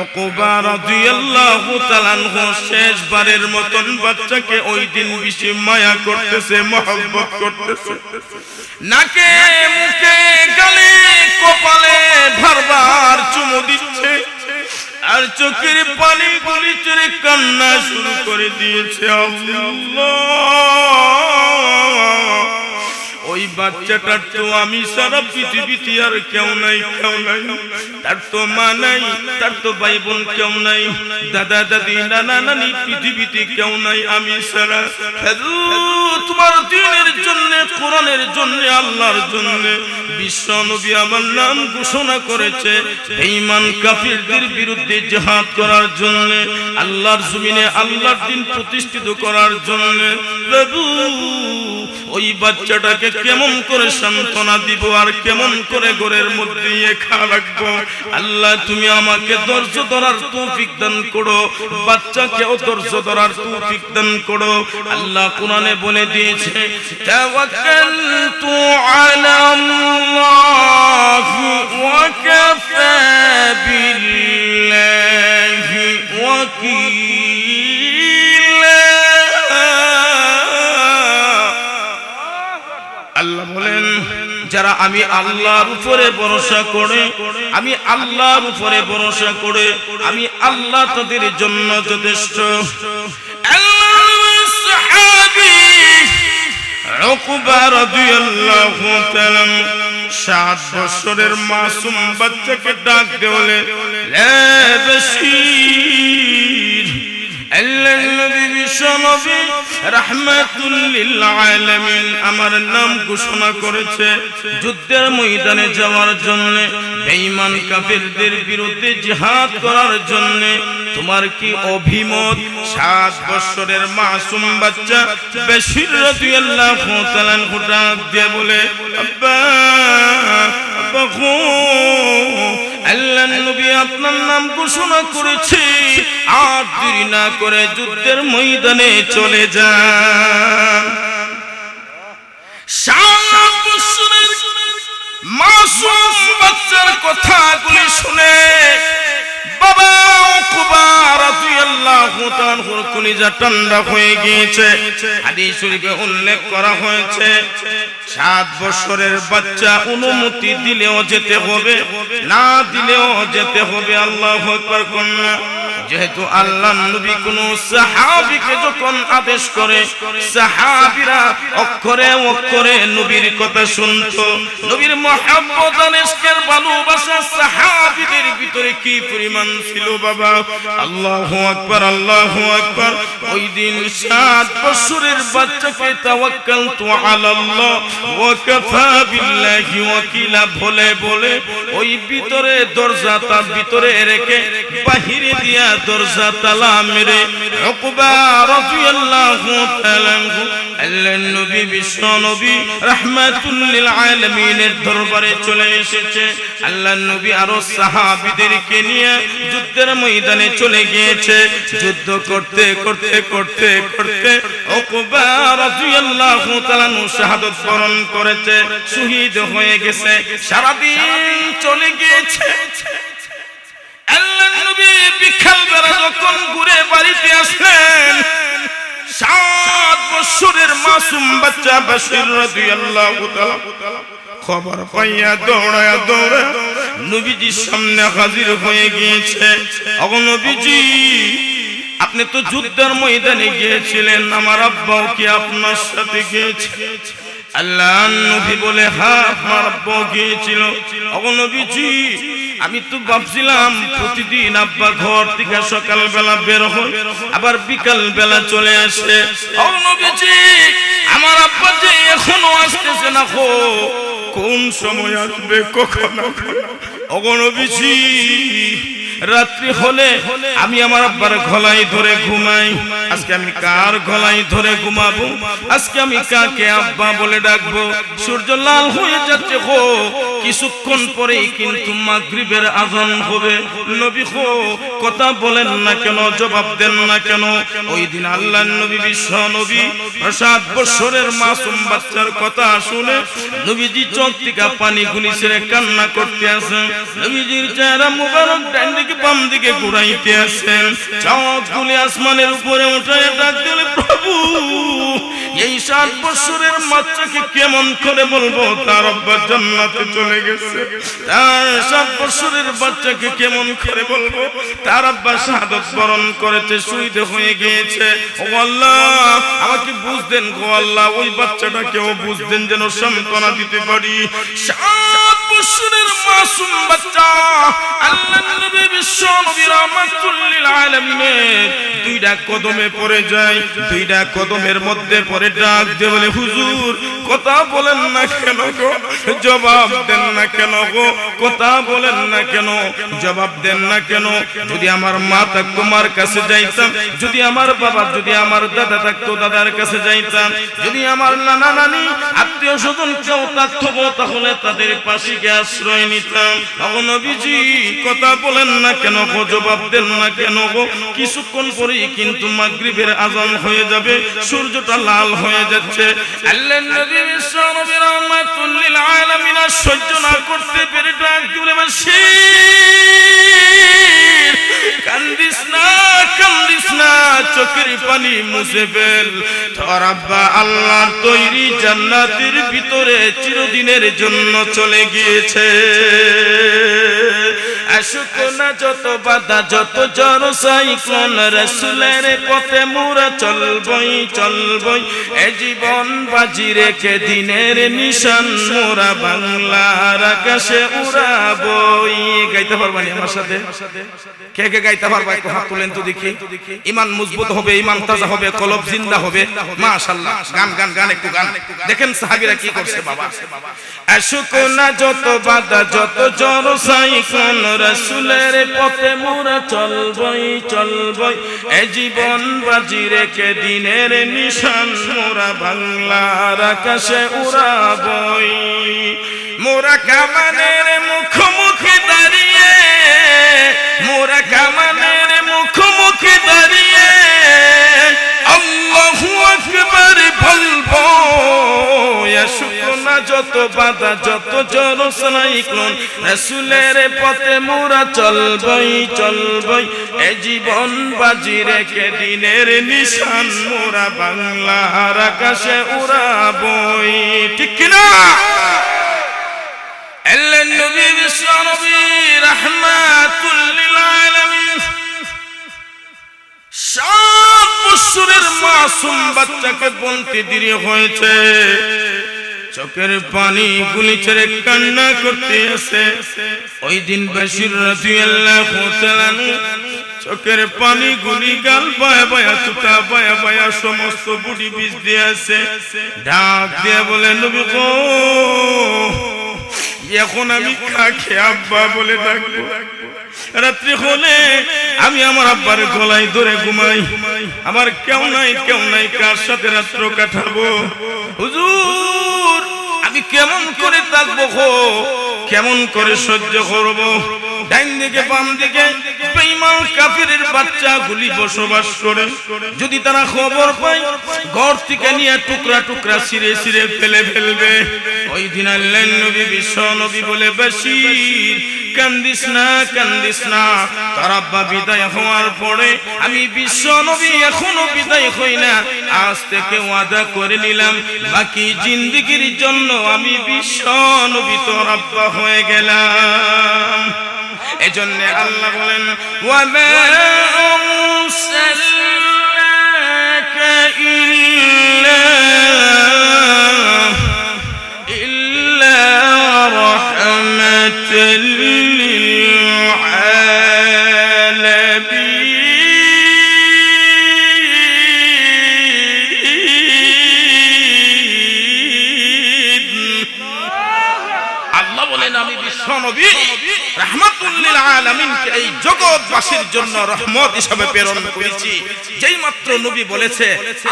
উকবা রাদিয়াল্লাহু তাআলা আনহু শেষবারের মতন বাচ্চাকে ওই দিন বেশি মায়া করতেছে, মহব্বত করতেছে। নাকে মুখে গালে কপালে বারবার চুমু দিচ্ছে আর চোখের পানি গলি চড়ে কান্না শুরু করে দিয়েছে। আল্লাহ, ওই ওই বাচ্চাটার তো আমি সারা পৃথিবীতে আর কেউ নাই, তার তো মা নাই, তার তো ভাই বোন কেউ নাই, দাদা দাদি নানা নানি পৃথিবীতে কেউ নাই আমি সারা। তোমার দ্বীনের জন্য, কোরআনের জন্য, আল্লাহর জন্য বিশ্ব নবী আমার নাম ঘোষণা করেছে বেঈমান কাফিরদের বিরুদ্ধে জিহাদ করার জন্য, আল্লাহর জমিনে আল্লাহর দ্বীন প্রতিষ্ঠিত করার জন্য। প্রভু ওই বাচ্চাটাকে কেমন করে সান্ত্বনা দিব আর কেমন করে ঘরের মধ্যে একা রাখবো? আল্লাহ তুমি আমাকে ধৈর্য ধরার তৌফিক দান করো, বাচ্চাকেও ধৈর্য ধরার তৌফিক দান করো। আল্লাহ কোরআনে বলে দিয়েছে তাওয়াক্কালতু আলাল্লাহি ওয়া কাফা বিল্লাহি ওয়াকিলা। আল্লাহ বলেন যারা আমি আল্লাহর উপরে ভরসা করে, আমি আল্লাহর উপরে ভরসা করে, আমি আল্লাহ তাদের জন্য যথেষ্ট। আল্লাহর সাহাবী উকবা রাদিয়াল্লাহু তাআলা 7 বছরের মাসুম বাচ্চাকে ডাক দেওয়ালে লা বাশীর। আল্লাহর নবী বিশ্বনবী রাহমাতুল লিল আলামিন আমার নাম ঘোষণা করেছে যুদ্ধের ময়দানে যাওয়ার জন্য, বেঈমান কাফিরদের বিরুদ্ধে জিহাদ করার জন্য। তোমার কি অভিমত? 7 বছরের মাসুম বাচ্চা বশীর রাদিয়াল্লাহু তাআলা ডাক দিয়ে বলে আব্বা আব্বা গো, আল্লাহর নবী আপনার নাম ঘোষণা করেছে, আর দেরি না করে যুদ্ধের ময়দানে চলে যান। 7 বছরের মাসুম বাচ্চার কথাগুলি শুনে বাবা উকবা রাদিয়াল্লাহু তাআলার কলিজা ঠান্ডা হয়ে গিয়েছে। হাদিস শরীফে উল্লেখ করা হয়েছে 7 বছরের বাচ্চা অনুমতি দিলেও যেতে হবে, না দিলেও যেতে হবে। আল্লাহু আকবার কন্যা। যেহেতু আল্লাহর নবী কোন সাহাবীকে যখন আদেশ করে, সাহাবীরা অক্ষরে অক্ষরে নবীর কথা শুনতো। নবীর মহব্বত আর ইশকের ভালোবাসা সাহাবীদের ভিতরে কি পরিমাণ ছিল বাবা! আল্লাহু আকবার, আল্লাহু আকবার। ওই দিন 7 বছরের বাচ্চাকে তাওয়াক্কালতু আলাল্লাহ ওয়া কাফা বিল্লাহি ওয়াকিলা বলে বলে ওই ভিতরে দরজা তার ভিতরে রেখে বাহিরে দিয়া দরজা তালা মেরে উকবা রাদিয়াল্লাহু তাআলা আল্লাহর নবী বিশ্ব নবী রাহমাতুল লিল আলামিনের দরবারে চলে এসেছে। আল্লাহর নবী আরো সাহাবীদেরকে নিয়ে যুদ্ধের ময়দানে চলে গিয়েছে। যুদ্ধ করতে করতে করতে করতে উকবা রাদিয়াল্লাহু তাআলা শাহাদাত বরণ করেছে, শহীদ হয়ে গেছে। সারা দিন চলে গিয়েছে। আল্লাহর নবী বিকাল বেলা যখন ঘুরে বাড়িতে আসলেন, 7 বছরের মাসুম বাচ্চা বশীর রাদিয়াল্লাহু তাআলা খবর পাইয়া দৌড়ায়া দৌড়ে নবীজির সামনে হাজির হয়ে গিয়েছে। ওগো নবীজি, আপনি তো যুদ্ধের ময়দানে গিয়েছিলেন, আমার আব্বাও কি আপনার সাথে গিয়েছে? আল্লাহর নবী বলে হ্যাঁ, আমার আব্বা গিয়েছিল। ওগো নবীজি, আমি তো ভাবছিলাম প্রতিদিন আব্বা ঘর থেকে সকাল বেলা বের হয়, আবার বিকাল বেলা চলে আসে। ওগো নবীজি, আমার আব্বা যে এখনো আসতেছে না, কোন সময় আসবে, কখন আসবে? ওগো নবীজি, রাত্রি হলে আমি আমার আব্বার গলায় ধরে ঘুমাই। আজকে আমি কার গলায় ধরে ঘুমাবো? আজকে আমি কাকে আব্বা বলে ডাকবো? সূর্য লাল হয়ে যাচ্ছে, কিছুক্ষণ পরেই কিন্তু মাগরিবের আযান হবে। নবী কথা বলেন না কেন, জবাব দেন না কেন? ওই দিন আল্লাহর নবী বিশ্ব নবী 7 বছরের মাসুম বাচ্চার কথা শুনে নবীজি চোখ থেকে পানি গুলি ছেড়ে কান্না করতে আছেন। নবীজির চেহারা মুবারক ডান দিকে বাম দিকে ঘুরাইতে আছেন। চোখগুলি আসমানের উপরে উঠায় ডাক দিলে প্রভু এই 7 বছরের বাচ্চাকে কেমন করে বলবো তার আব্বা জান্নাতে চলে গেছে? তার 7 বছরের বাচ্চাকে কেমন করে বলবো তার আব্বা শাহাদাত বরণ করেছে, শহীদ হয়ে গিয়েছে? ও আল্লাহ, আমাকে বুঝ দেন গো আল্লাহ, ওই বাচ্চাটাকেও বুঝ দেন যেন সান্ত্বনা দিতে পারি। 7 বছরের মাসুম বাচ্চা, আল্লাহর নবী বিশ্ব নবী রাহমাতুল লিল আলামিনের 2টা কদমে পড়ে যায়, 2টা কদমের মধ্যে পড়ে ডাক দিয়ে বলে, হুজুর কথা বলেন না কেন গো, জবাব দেন না কেন গো, কথা বলেন না কেন, জবাব দেন না কেন? যদি আমার মা থাকতো মার কাছে যাইতাম, যদি আমার বাবা, যদি আমার দাদা থাকতো দাদার কাছে যাইতাম, যদি আমার নানা নানি আত্মীয় স্বজন কেউ থাকতো তাহলে তাদের পাশে গিয়ে আশ্রয় নিতাম। ও নবীজি কথা বলেন না কেন গো, জবাব দেন না কেন গো? কিছুক্ষণ পরেই কিন্তু মাগরিবের আযান হয়ে যাবে, সূর্যটা লাল হয়ে যাচ্ছে। আল্লাহর নবী বিশ্ব নবী রাহমাতুল লিল আলামিন সহ্য না করতে পেরে ডাক দিয়ে বাশীর, কান্দিস না, কান্দিস না, চোখের পানি মুছে ফেল। তোর আব্বা আল্লাহর তৈরি জান্নাতের ভিতরে চিরদিনের জন্য চলে গিয়েছে। আশুক না যত বাধা, যত ঝড় সাইক্লোন, রাসূলের পথে মোরা চলবই চলবই, এ জীবন বাজি রেখে দিনের নিশান মোরা বাংলার আকাশে উড়াবই। গাইতে পারবানি আমার সাথে? কে কে গাইতে পারবা একটু হাত তুলেন তো দেখি। ঈমান মজবুত হবে, ঈমান তাজা হবে, কলব জিন্দা হবে। মাশাআল্লাহ, গান গান গান একটু গান। দেখেন সাহাবীরা কি করছে বাবা। আশুক না যত বাধা, যত ঝড় সাইক্লোন, রাসূলের পথে মোরা চলবই চলবই, এ জীবন বাজি রেখে দিনের নিশান মোরা বাংলার আকাশে উড়াবই। মোরা কামানের মুখোমুখি দাঁড়িয়ে, মোরা কামানের মুখোমুখি দাঁড়িয়ে আল্লাহু আকবার বলবো। আশুক না যত বাধা, যত ঝড় সাইক্লোন, রাসূলের পথে মোরা চলবই চলবই, এ জীবন বাজি রেখে দিনের নিশান মোরা বাংলার আকাশে উড়াবই। ঠিক কিনা? আল্লাহর নবী বিশ্ব নবী রাহমাতুল লিল আলামিন 7 বছরের মাসুম বাচ্চাকে বলতে দেরি হয়েছে, চোখের পানি গুলি ছেড়ে কান্না করতে আছে। ওই দিন বাশীর রাদিয়াল্লাহু তাআলা চোখের পানি গুলি গাল বায়া বায়া, তুতা বায়া বায়া, সমস্ত বুড়ি বীজ দিয়ে আছে। ডাক দিয়ে বলে, নবী গো, এখন আমি কাকে আব্বা বলে ডাকবো? রাত্রি হলে আমি আমার আব্বার গলায় ধরে ঘুমাই, আমার কেউ নাই, কেউ নাই, কার সাথে রাত্র কাটাবো? হুজুর আমি কেমন করে থাকবো গো, কেমন করে সহ্য করবো? ডাইন দিকে বাম দিকে বেঈমান কাফিরের বাচ্চাগুলি বসবাস করে, যদি তারা খবর পায় ঘর থেকে নিয়ে টুকরা টুকরা ছিঁড়ে ছিঁড়ে ফেলে ফেলবে। ওই দিন আল্লাহর নবী বিশ্ব নবী বলে, বাশীর কান্দিস না, কান্দিস না, তার আব্বা বিদায় হওয়ার পরে আমি বিশ্ব নবী এখনো বিদায় হই না। আজ থেকে ওয়াদা করে নিলাম বাকি জিন্দেগীর জন্য আমি বিশ্ব নবী তোর আব্বা হয়ে গেলাম। এজন্য আল্লাহ বলেন, ওয়া মা আরসালনাকা ইল্লা রাহমাতাল লিল আলামিন। আল্লাহ বলেন আমি বিশ্ব নবী রাহমাতুল লিল আলামিনকে এই জগৎবাসীর জন্য রহমত হিসেবে প্রেরণ করেছি। যেই মাত্র নবী বলেছে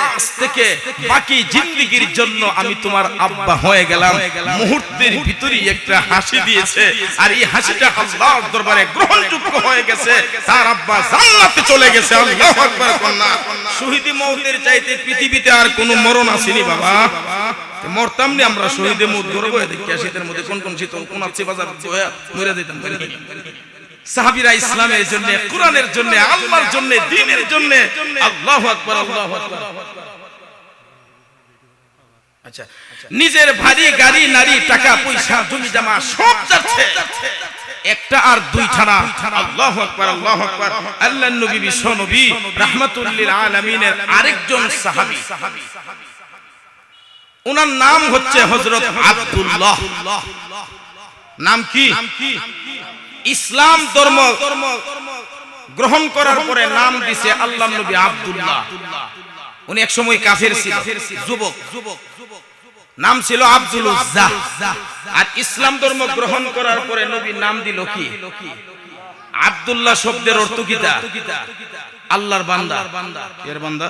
আজ থেকে বাকি জিন্দেগীর জন্য আমি তোমার আব্বা হয়ে গেলাম, মুহূর্তের ভিতরেই একটা হাসি দিয়েছে, আর এই হাসিটা আল্লাহর দরবারে গ্রহণযোগ্য হয়ে গেছে। তার আব্বা জান্নাতে চলে গেছে। আল্লাহু আকবার। কন্যা শহীদি মওতের চাইতে পৃথিবীতে আর কোনো মরণ আসেনি বাবা। মরতাম নি আমরা, শহীদে মওত করবো। দেখি শীতের মধ্যে কোন কোন শীত, কোন আছে বাজার মরে যেতাম। সাহাবীরা ইসলামের জন্য, কোরআনের জন্য, আল্লাহর জন্য, দ্বীনের জন্য। আল্লাহু আকবার, আল্লাহু আকবার। আচ্ছা, নিজের ভারী গাড়ি নারী টাকা পয়সা জমি জমা সব যাচ্ছে, একটা আর দুইটা না। আল্লাহু আকবার, আল্লাহু আকবার। আল্লাহর নবী বিশ্ব নবী রাহমাতুল লিল আলামিনের আরেকজন সাহাবী, ওনার নাম হচ্ছে হযরত আব্দুল্লাহ। নাম কি? ইসলাম ধর্ম গ্রহণ করার পরে নাম দিয়েছে আল্লাহর নবী আব্দুল্লাহ। উনি এক সময় কাফের ছিল, যুবক, নাম ছিল আব্দুল উজ্জা। আর ইসলাম ধর্ম গ্রহণ করার পরে নবী নাম দিল কি? আব্দুল্লাহ শব্দের অর্থ কিতা? আল্লাহর বান্দা। এর বান্দা।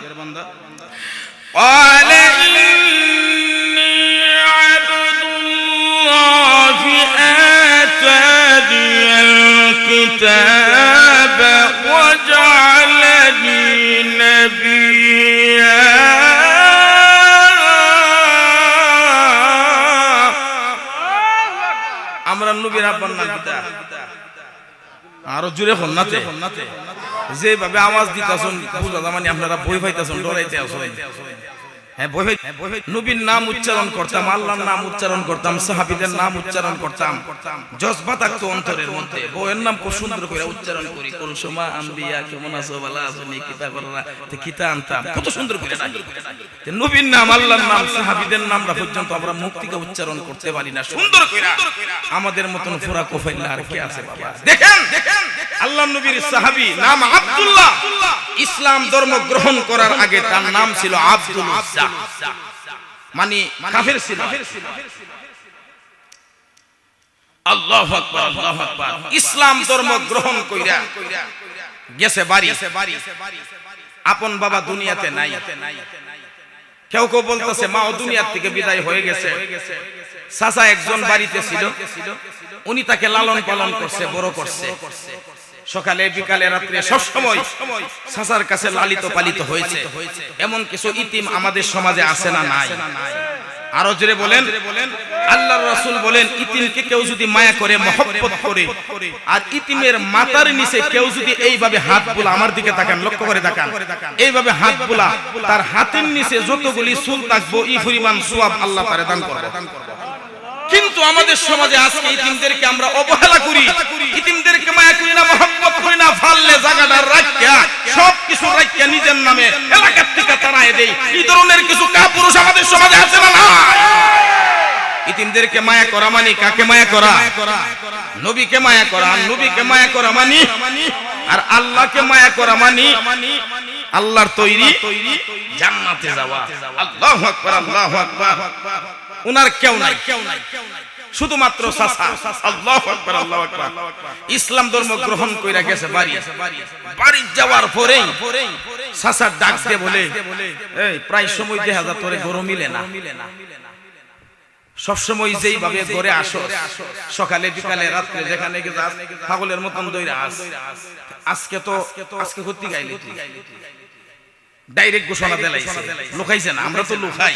قال إني عبد الله آتاني الكتاب وجعلني نبيا আমরা নবীর আব্বার নাম কিতা? আরো জোরে হন্নাতে যেভাবে আওয়াজ দিতাছেন বুঝা যায় মানে আপনারা ভয় পাইতাছেন, ডরাইতে আছেন। হ্যাঁ, ভয় পাই। নবীর নাম উচ্চারণ করতাম, আল্লাহর নাম উচ্চারণ করতাম, সাহাবীদের নাম উচ্চারণ করতাম, জজবা থাকতো অন্তরের মধ্যে। বউয়ের নাম খুব সুন্দর করে উচ্চারণ করি, কুলসুমা আম্বিয়া কেমন আছো ভালো আছো নি কিতা করলা তে কিতা আনতাম, কত সুন্দর করে না। নবীর নাম, আল্লাহর নাম, সাহাবীদের নামটা পর্যন্ত আমরা মুখ থেকে উচ্চারণ করতে পারি না সুন্দর করে। আমাদের মতন ফুরা কোফাইলা আর কি আছে বাবা? দেখেন আল্লাহর নবীর সাহাবী নাম আব্দুল্লাহ, ইসলাম ধর্ম গ্রহণ করার আগে তার নাম ছিল আব্দুল উজ্জা, মানে কাফের ছিল। আল্লাহু আকবার, আল্লাহু আকবার। ইসলাম ধর্ম গ্রহণ কইরা গেছে বাড়ি। আপন বাবা দুনিয়াতে নাই। কেউ কেউ বলতেছে মা ও দুনিয়ার থেকে বিদায় হয়ে গেছে। চাচা একজন বাড়িতে ছিল, উনি তাকে লালন পালন করছে, বড় করছে। সকালে বিকালে রাত্রে সব সময় চাচার কাছে লালিত পালিত হয়েছে। এমন কিছু ইতিম আমাদের সমাজে আছে না নাই? আরো জোরে বলেন। আল্লাহর রাসূল বলেন, ইতিমকে কেউ যদি মায়া করে, মহব্বত করে, আর ইতিমের মাথার নিচে কেউ যদি এইভাবে হাত বুলা, আমার দিকে তাকান, লক্ষ্য করে তাকান, এইভাবে হাত বুলা, তার হাতের নিচে যতগুলি চুল থাকবো এই পরিমাণ সওয়াব আল্লাহ তাআলা দান করবে। কিন্তু আমাদের সমাজে আজকে ইতিমদেরকে আমরা অবহেলা করি, ইতিমদেরকে মায়া করি না, মহব্বত করি না, ফাললে জায়গাটা রাখিয়া সবকিছু রাখিয়া নিজের নামে এলাকার থেকে তাড়ায় দেই। এই ধরনের কিছু কাপুরুষ আমাদের সমাজে আছে না না? ইতিমদেরকে মায়া করা মানে কাকে মায়া করা? নবীকে মায়া করা। নবীকে মায়া করা মানে, আর আল্লাহকে মায়া করা মানে আল্লাহর তৈরি জান্নাতে যাওয়া। আল্লাহু আকবার, আল্লাহু আকবার। উনার কেউ নাই, শুধুমাত্র চাচা। আল্লাহু আকবার, আল্লাহু আকবার। ইসলাম ধর্ম গ্রহণ কইরা গেছে বাড়ি। বাড়ি যাওয়ার পরেই চাচা ডাক দিয়ে বলে, এই প্রায় সময় দেখা যায় তোরে গরু মিলে না, সব সময় যেইভাবে ঘরে আসো, সকালে বিকালে রাত্রে যেখানে যাস পাগলের মতন দইরা আস, আজকে করতে গাইলি তুই। ডাইরেক্ট ঘোষণা দিলাইছে, লুকাইছে না, আমরা তো লুকাই।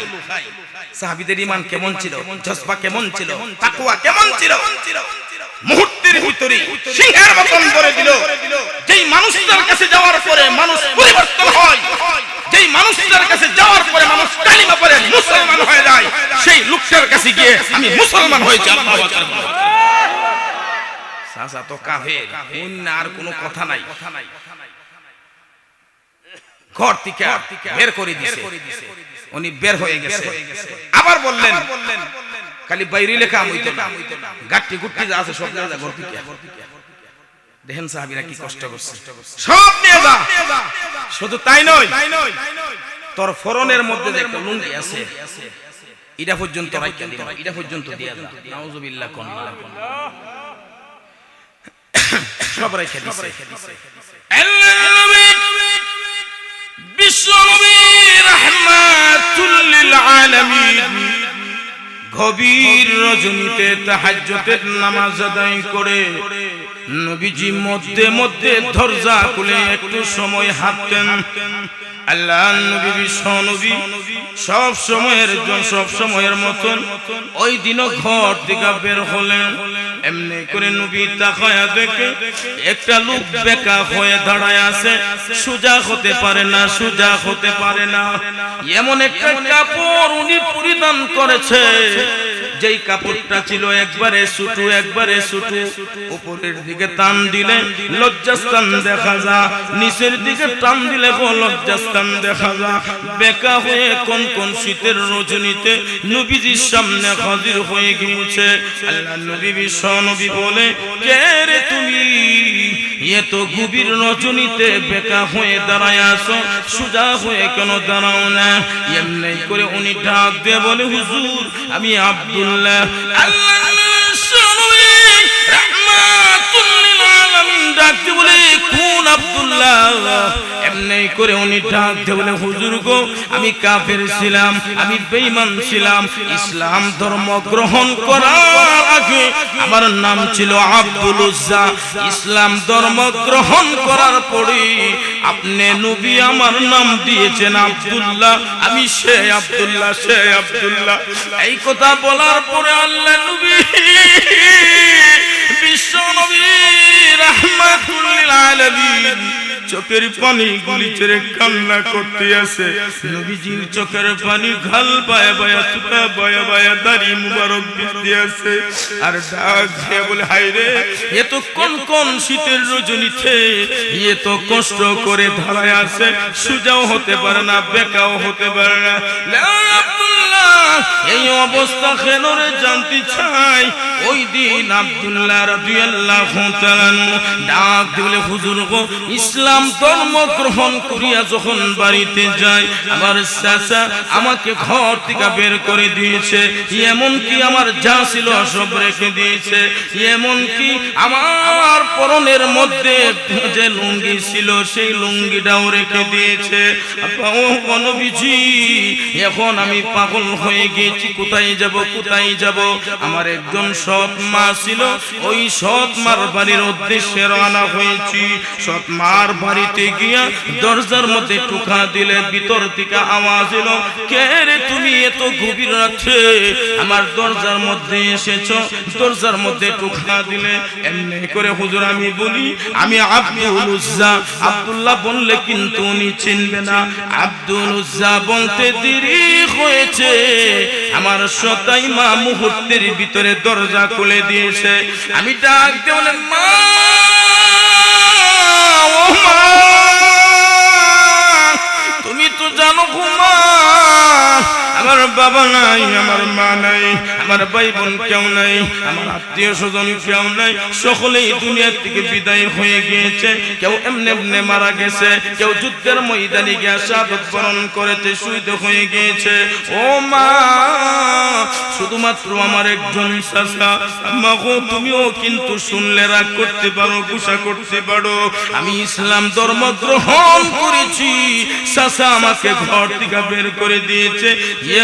সাহাবীদের ঈমান কেমন ছিল, জজবা কেমন ছিল, তাকওয়া কেমন ছিল, মুহূর্তের ভিতরে সিংহের মতন করে দিল। যেই মানুষটার কাছে যাওয়ার পরে মানুষ পরিবর্তন হয়, যেই মানুষটার কাছে যাওয়ার পরে মানুষ কালিমা পড়ে মুসলমান হয়ে যায়, সেই লোকটার কাছে গিয়ে আমি মুসলমান হয়েছি। আল্লাহু আকবার। চাচা তো কাফের, অন্য আর কোনো কথা নাই। ঘর থেকে বের করে দিয়েছে, উনি বের হয়ে গেছে। আবার বললেন খালি বাইরে লেখা হইতো না, গাট্টি গুট্টি যা আছে সব নিয়ে যা ঘর থেকে। দেখেন সাহাবীরা কি কষ্ট করছে, সব নিয়ে যা। শুধু তাই নয়, তোর ফরনের মধ্যে যে একটা লুঙ্গি আছে এটা পর্যন্ত রাখিয়া দিবা, এটা পর্যন্ত দিয়া যা। নাউজুবিল্লাহ কোন সব রাখিয়া দিছে। বিশ্বনবী রাহমাতুল লিল আলামিন গভীর রজনীতে তাহাজ্জুদের নামাজ আদায় করে নবীজি মধ্যে মধ্যে দরজা খুলে একটু সময় হাঁটতেন। আল্লাহর নবী বিশ্বনবী সব সময়ের মতন ওই দিনও ঘর থেকে বের হলেন এমনি করে নবী তাকায়া দেখে একটা লোক বেকা হয়ে দাঁড়ায় আছে, সোজা হতে পারে না, সোজা হতে পারে না। এমন একটা কাপড় উনি পরিধান করেছে, যেই কাপড়টা ছিল একবারে ছোট, একবারে ছোট। উপরের দিকে টান দিলে লজ্জাস্থান দেখা যায়, নিচের দিকে টান দিলে লজ্জাস্থান দেখা যায়। বেকা হয়ে কোন কোন শীতের রজনীতে নবীজির সামনে হাজির হয়ে গিয়েছে। আল্লাহ নবী বিশ্ব নবী বলে, কে রে তুমি? এ তো গভীর রজনীতে বেকা হয়ে দাঁড়ায় আছো, সোজা হয়ে কেন দাঁড়াও না? এমনি করে উনি ডাক দিয়ে বলে, হুজুর আমি আব্দুল্লাহ। আল্লাহ নবী রাহমাতুল লিল আলামিন ডাক দিয়ে বলে, কোন আব্দুল্লাহ? এমনি করে উনি ডাক দিয়ে বলে, হুজুর গো আমি কাফের ছিলাম, আমি বেঈমান ছিলাম। ইসলাম ধর্ম গ্রহণ করার আগে আমার নাম ছিল আব্দুল উজ্জা। ইসলাম ধর্ম গ্রহণ করার পরে আপনি নবী আমার নাম দিয়েছেন আব্দুল্লাহ। আমি সে আব্দুল্লাহ, সে আব্দুল্লাহ। এই কথা বলার পরে আল্লাহ নবী বিশ্ব নবী রাহমাতুল লিল আলামিন চোখের পানি গুলি ছেড়ে কান্না করতে আছে। নবীজির চোখের পানি ঘাল বায়া বায়া তুকা বায়া বায়া দাড়ি মুবারক ভিজতে আছে। আর ডাক দিয়ে বলে, হায় রে, এ তো কোন কোন শীতের রজনীতে এ তো কষ্ট করে দাঁড়ায় আছে, সোজাও হতে পারে না, বেকাও হতে পারে না। এই অবস্থা কেন রে জানতে চাই। ওই দিন আব্দুল্লাহ রাদিয়াল্লাহু তাআলা ডাক দিলে, হুজুর গো ইসলাম ধর্ম গ্রহণ করিয়া যখন বাড়িতে যায়, আমার চাচা আমাকে ঘর থেকে বের করে দিয়েছে, এমন কি আমার যা ছিল সব রেখে দিয়েছে, এমন কি আমার পরনের মধ্যে যে লুঙ্গি ছিল সেই লুঙ্গিটাও রেখে দিয়েছে। ও নবীজি, এখন আমি পাগল হয়ে গেছি, কোথায় যাব, কোথায় যাব? আমার একজন সৎ মা ছিল, ওই সৎ মার বাড়ির উদ্দেশ্যে রওনা হয়েছি। সৎ মার বাড়িতে গিয়া দরজার মধ্যে টুকা দিলে ভিতর থেকে আওয়াজ এলো, কে রে তুমি এত গভীর রাতে আমার দরজার মধ্যে এসেছো? দরজার মধ্যে টুকা দিলে এমনি করে হুজুর আমি বলি, আমি আব্দুল উজ্জা। আব্দুল্লাহ বললে কিন্তু উনি চিনবে না। আব্দুল উজ্জা বলতে দেরি হয়েছে, আমার সতাই মা মুহূর্তের ভিতরে দরজা খুলে দিয়েছে। আমি ডাক দিয়ে বলে, মা, ও মা, তুমি তো জানো গো মা, আমার বাবা নাই, আমার মা নাই, আমার ভাই বোন কেউ নাই, আমার আত্মীয় স্বজন কেউ নাই, সকলেই দুনিয়ার থেকে বিদায় হয়ে গিয়েছে। কেউ এমনি এমনি মারা গেছে, কেউ যুদ্ধের ময়দানে গিয়ে শাহাদাত বরণ করেছে, শহীদ হয়ে গিয়েছে। ও মা, শুধুমাত্র আমার একজন চাচা। মা গো, তুমিও কিন্তু শুনলে রাগ করতে পারো, গুসা করতে পারো, আমি ইসলাম ধর্ম গ্রহণ করেছি, চাচা আমাকে ঘর থেকে বের করে দিয়েছে,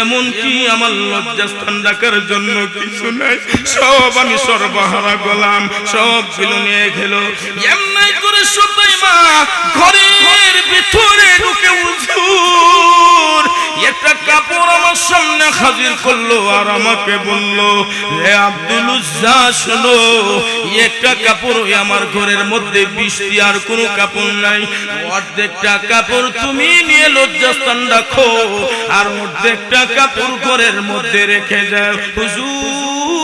এমন কি আমার লজ্জাস্থান রাখার জন্য কিছু নাই, সব আমি সর্বহারা গোলাম, সব ছিল নিয়ে গেল। এমনি করে সবাই মা ঘরের ভিতরে ঢুকে হুজুর একটা কাপড় আমার সামনে হাজির করলো, আর আমাকে বললো, হে আব্দুল উজ্জা শোনো, একটা কাপড় আমার ঘরের মধ্যে বৃষ্টি, আর কোনো কাপড় নাই, অর্ধেকটা কাপড় তুমি নিয়ে লজ্জাস্থান রাখো, আর অর্ধেকটা কাপড় ঘরের মধ্যে রেখে যাও। হুজুর,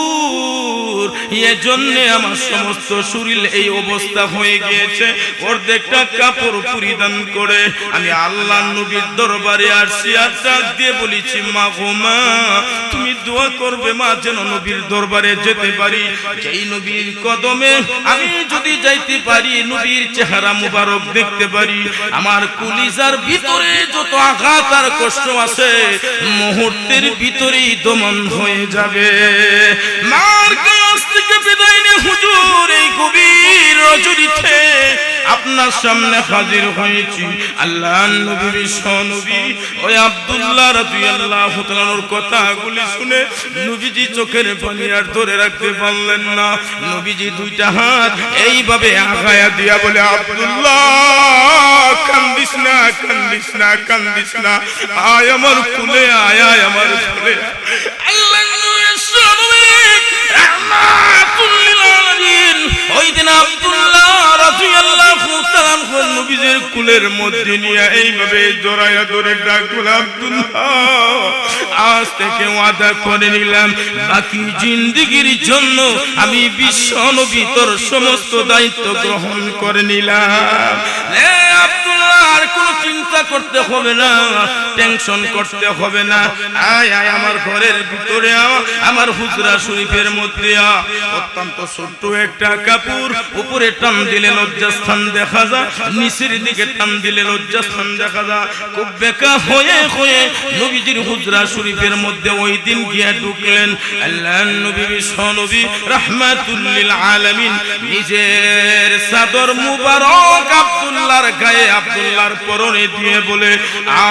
এজন্য আমার সমস্ত শরীর এই অবস্থা হয়ে গিয়েছে। অর্ধেকটা কাপড় পরিধান করে আমি আল্লাহ নবীর দরবারে আসছি, আর ডাক দিয়ে বলেছি, মা গো মা, তুমি দোয়া করবে মা যেন নবীর দরবারে যেতে পারি। যেই নবীর কদমে আমি যদি যাইতে পারি, নবীর চেহারা মুবারক দেখতে পারি, আমার কলিজার ভিতরে যত আঘাত আর কষ্ট আছে মুহূর্তের ভিতরেই দমন হয়ে যাবে। মার কাছ থেকে বিদায় নিয়ে হুজুর এই গভীর রজনীতে আপনার সামনে হাজির হয়েছি। আল্লাহ নবী বিশ্ব নবী ওই আব্দুল্লাহ রাদিয়াল্লাহু তাআলার কথাগুলি শুনে নবীজি চোখের পানি আর ধরে রাখতে পারলেন না। নবীজি দুইটা হাত এইভাবে আগায়া দিয়া বলে, আব্দুল্লাহ কান্দিস না, কান্দিস না, কান্দিস না, আয় আমার কুলে, আয় আয় আমার কুলে। আল্লাহ নবী রাহমাতুল লিল কুলের মধ্যে নিয়ে এইভাবে জড়াইয়া ধরে ডাকল, আব্দুল্লাহ আজ থেকে ওয়াদা করে নিলাম বাকি জিন্দেগীর জন্য আমি বিশ্ব নবী তোর সমস্ত দায়িত্ব গ্রহণ করে নিলাম। আব্দুল্লাহ আর কোনো চিন্তা করতে হবে না, টেনশন করতে হবে না। আয় আয় আমার ঘরের ভিতরে আমার হুজরা শরীফের মধ্যে অত্যন্ত ছোট্ট একটা কাপড়, উপরে টান দিলে লজ্জাস্থান দেখা যায়, নিচের দিকে টান দিলে লজ্জাস্থান দেখা যায়। খুব বেকা হয়ে হয়ে নবীজির হুজরা শরীফের মধ্যে ওই দিন গিয়া ঢুকলেন। আল্লাহর নবী বিশ্ব নবী রাহমাতুল লিল আলামিন নিজের চাদর মুবারক আব্দুল্লাহর গায়ে আব্দুল্লাহর পরনে দিয়ে বলে,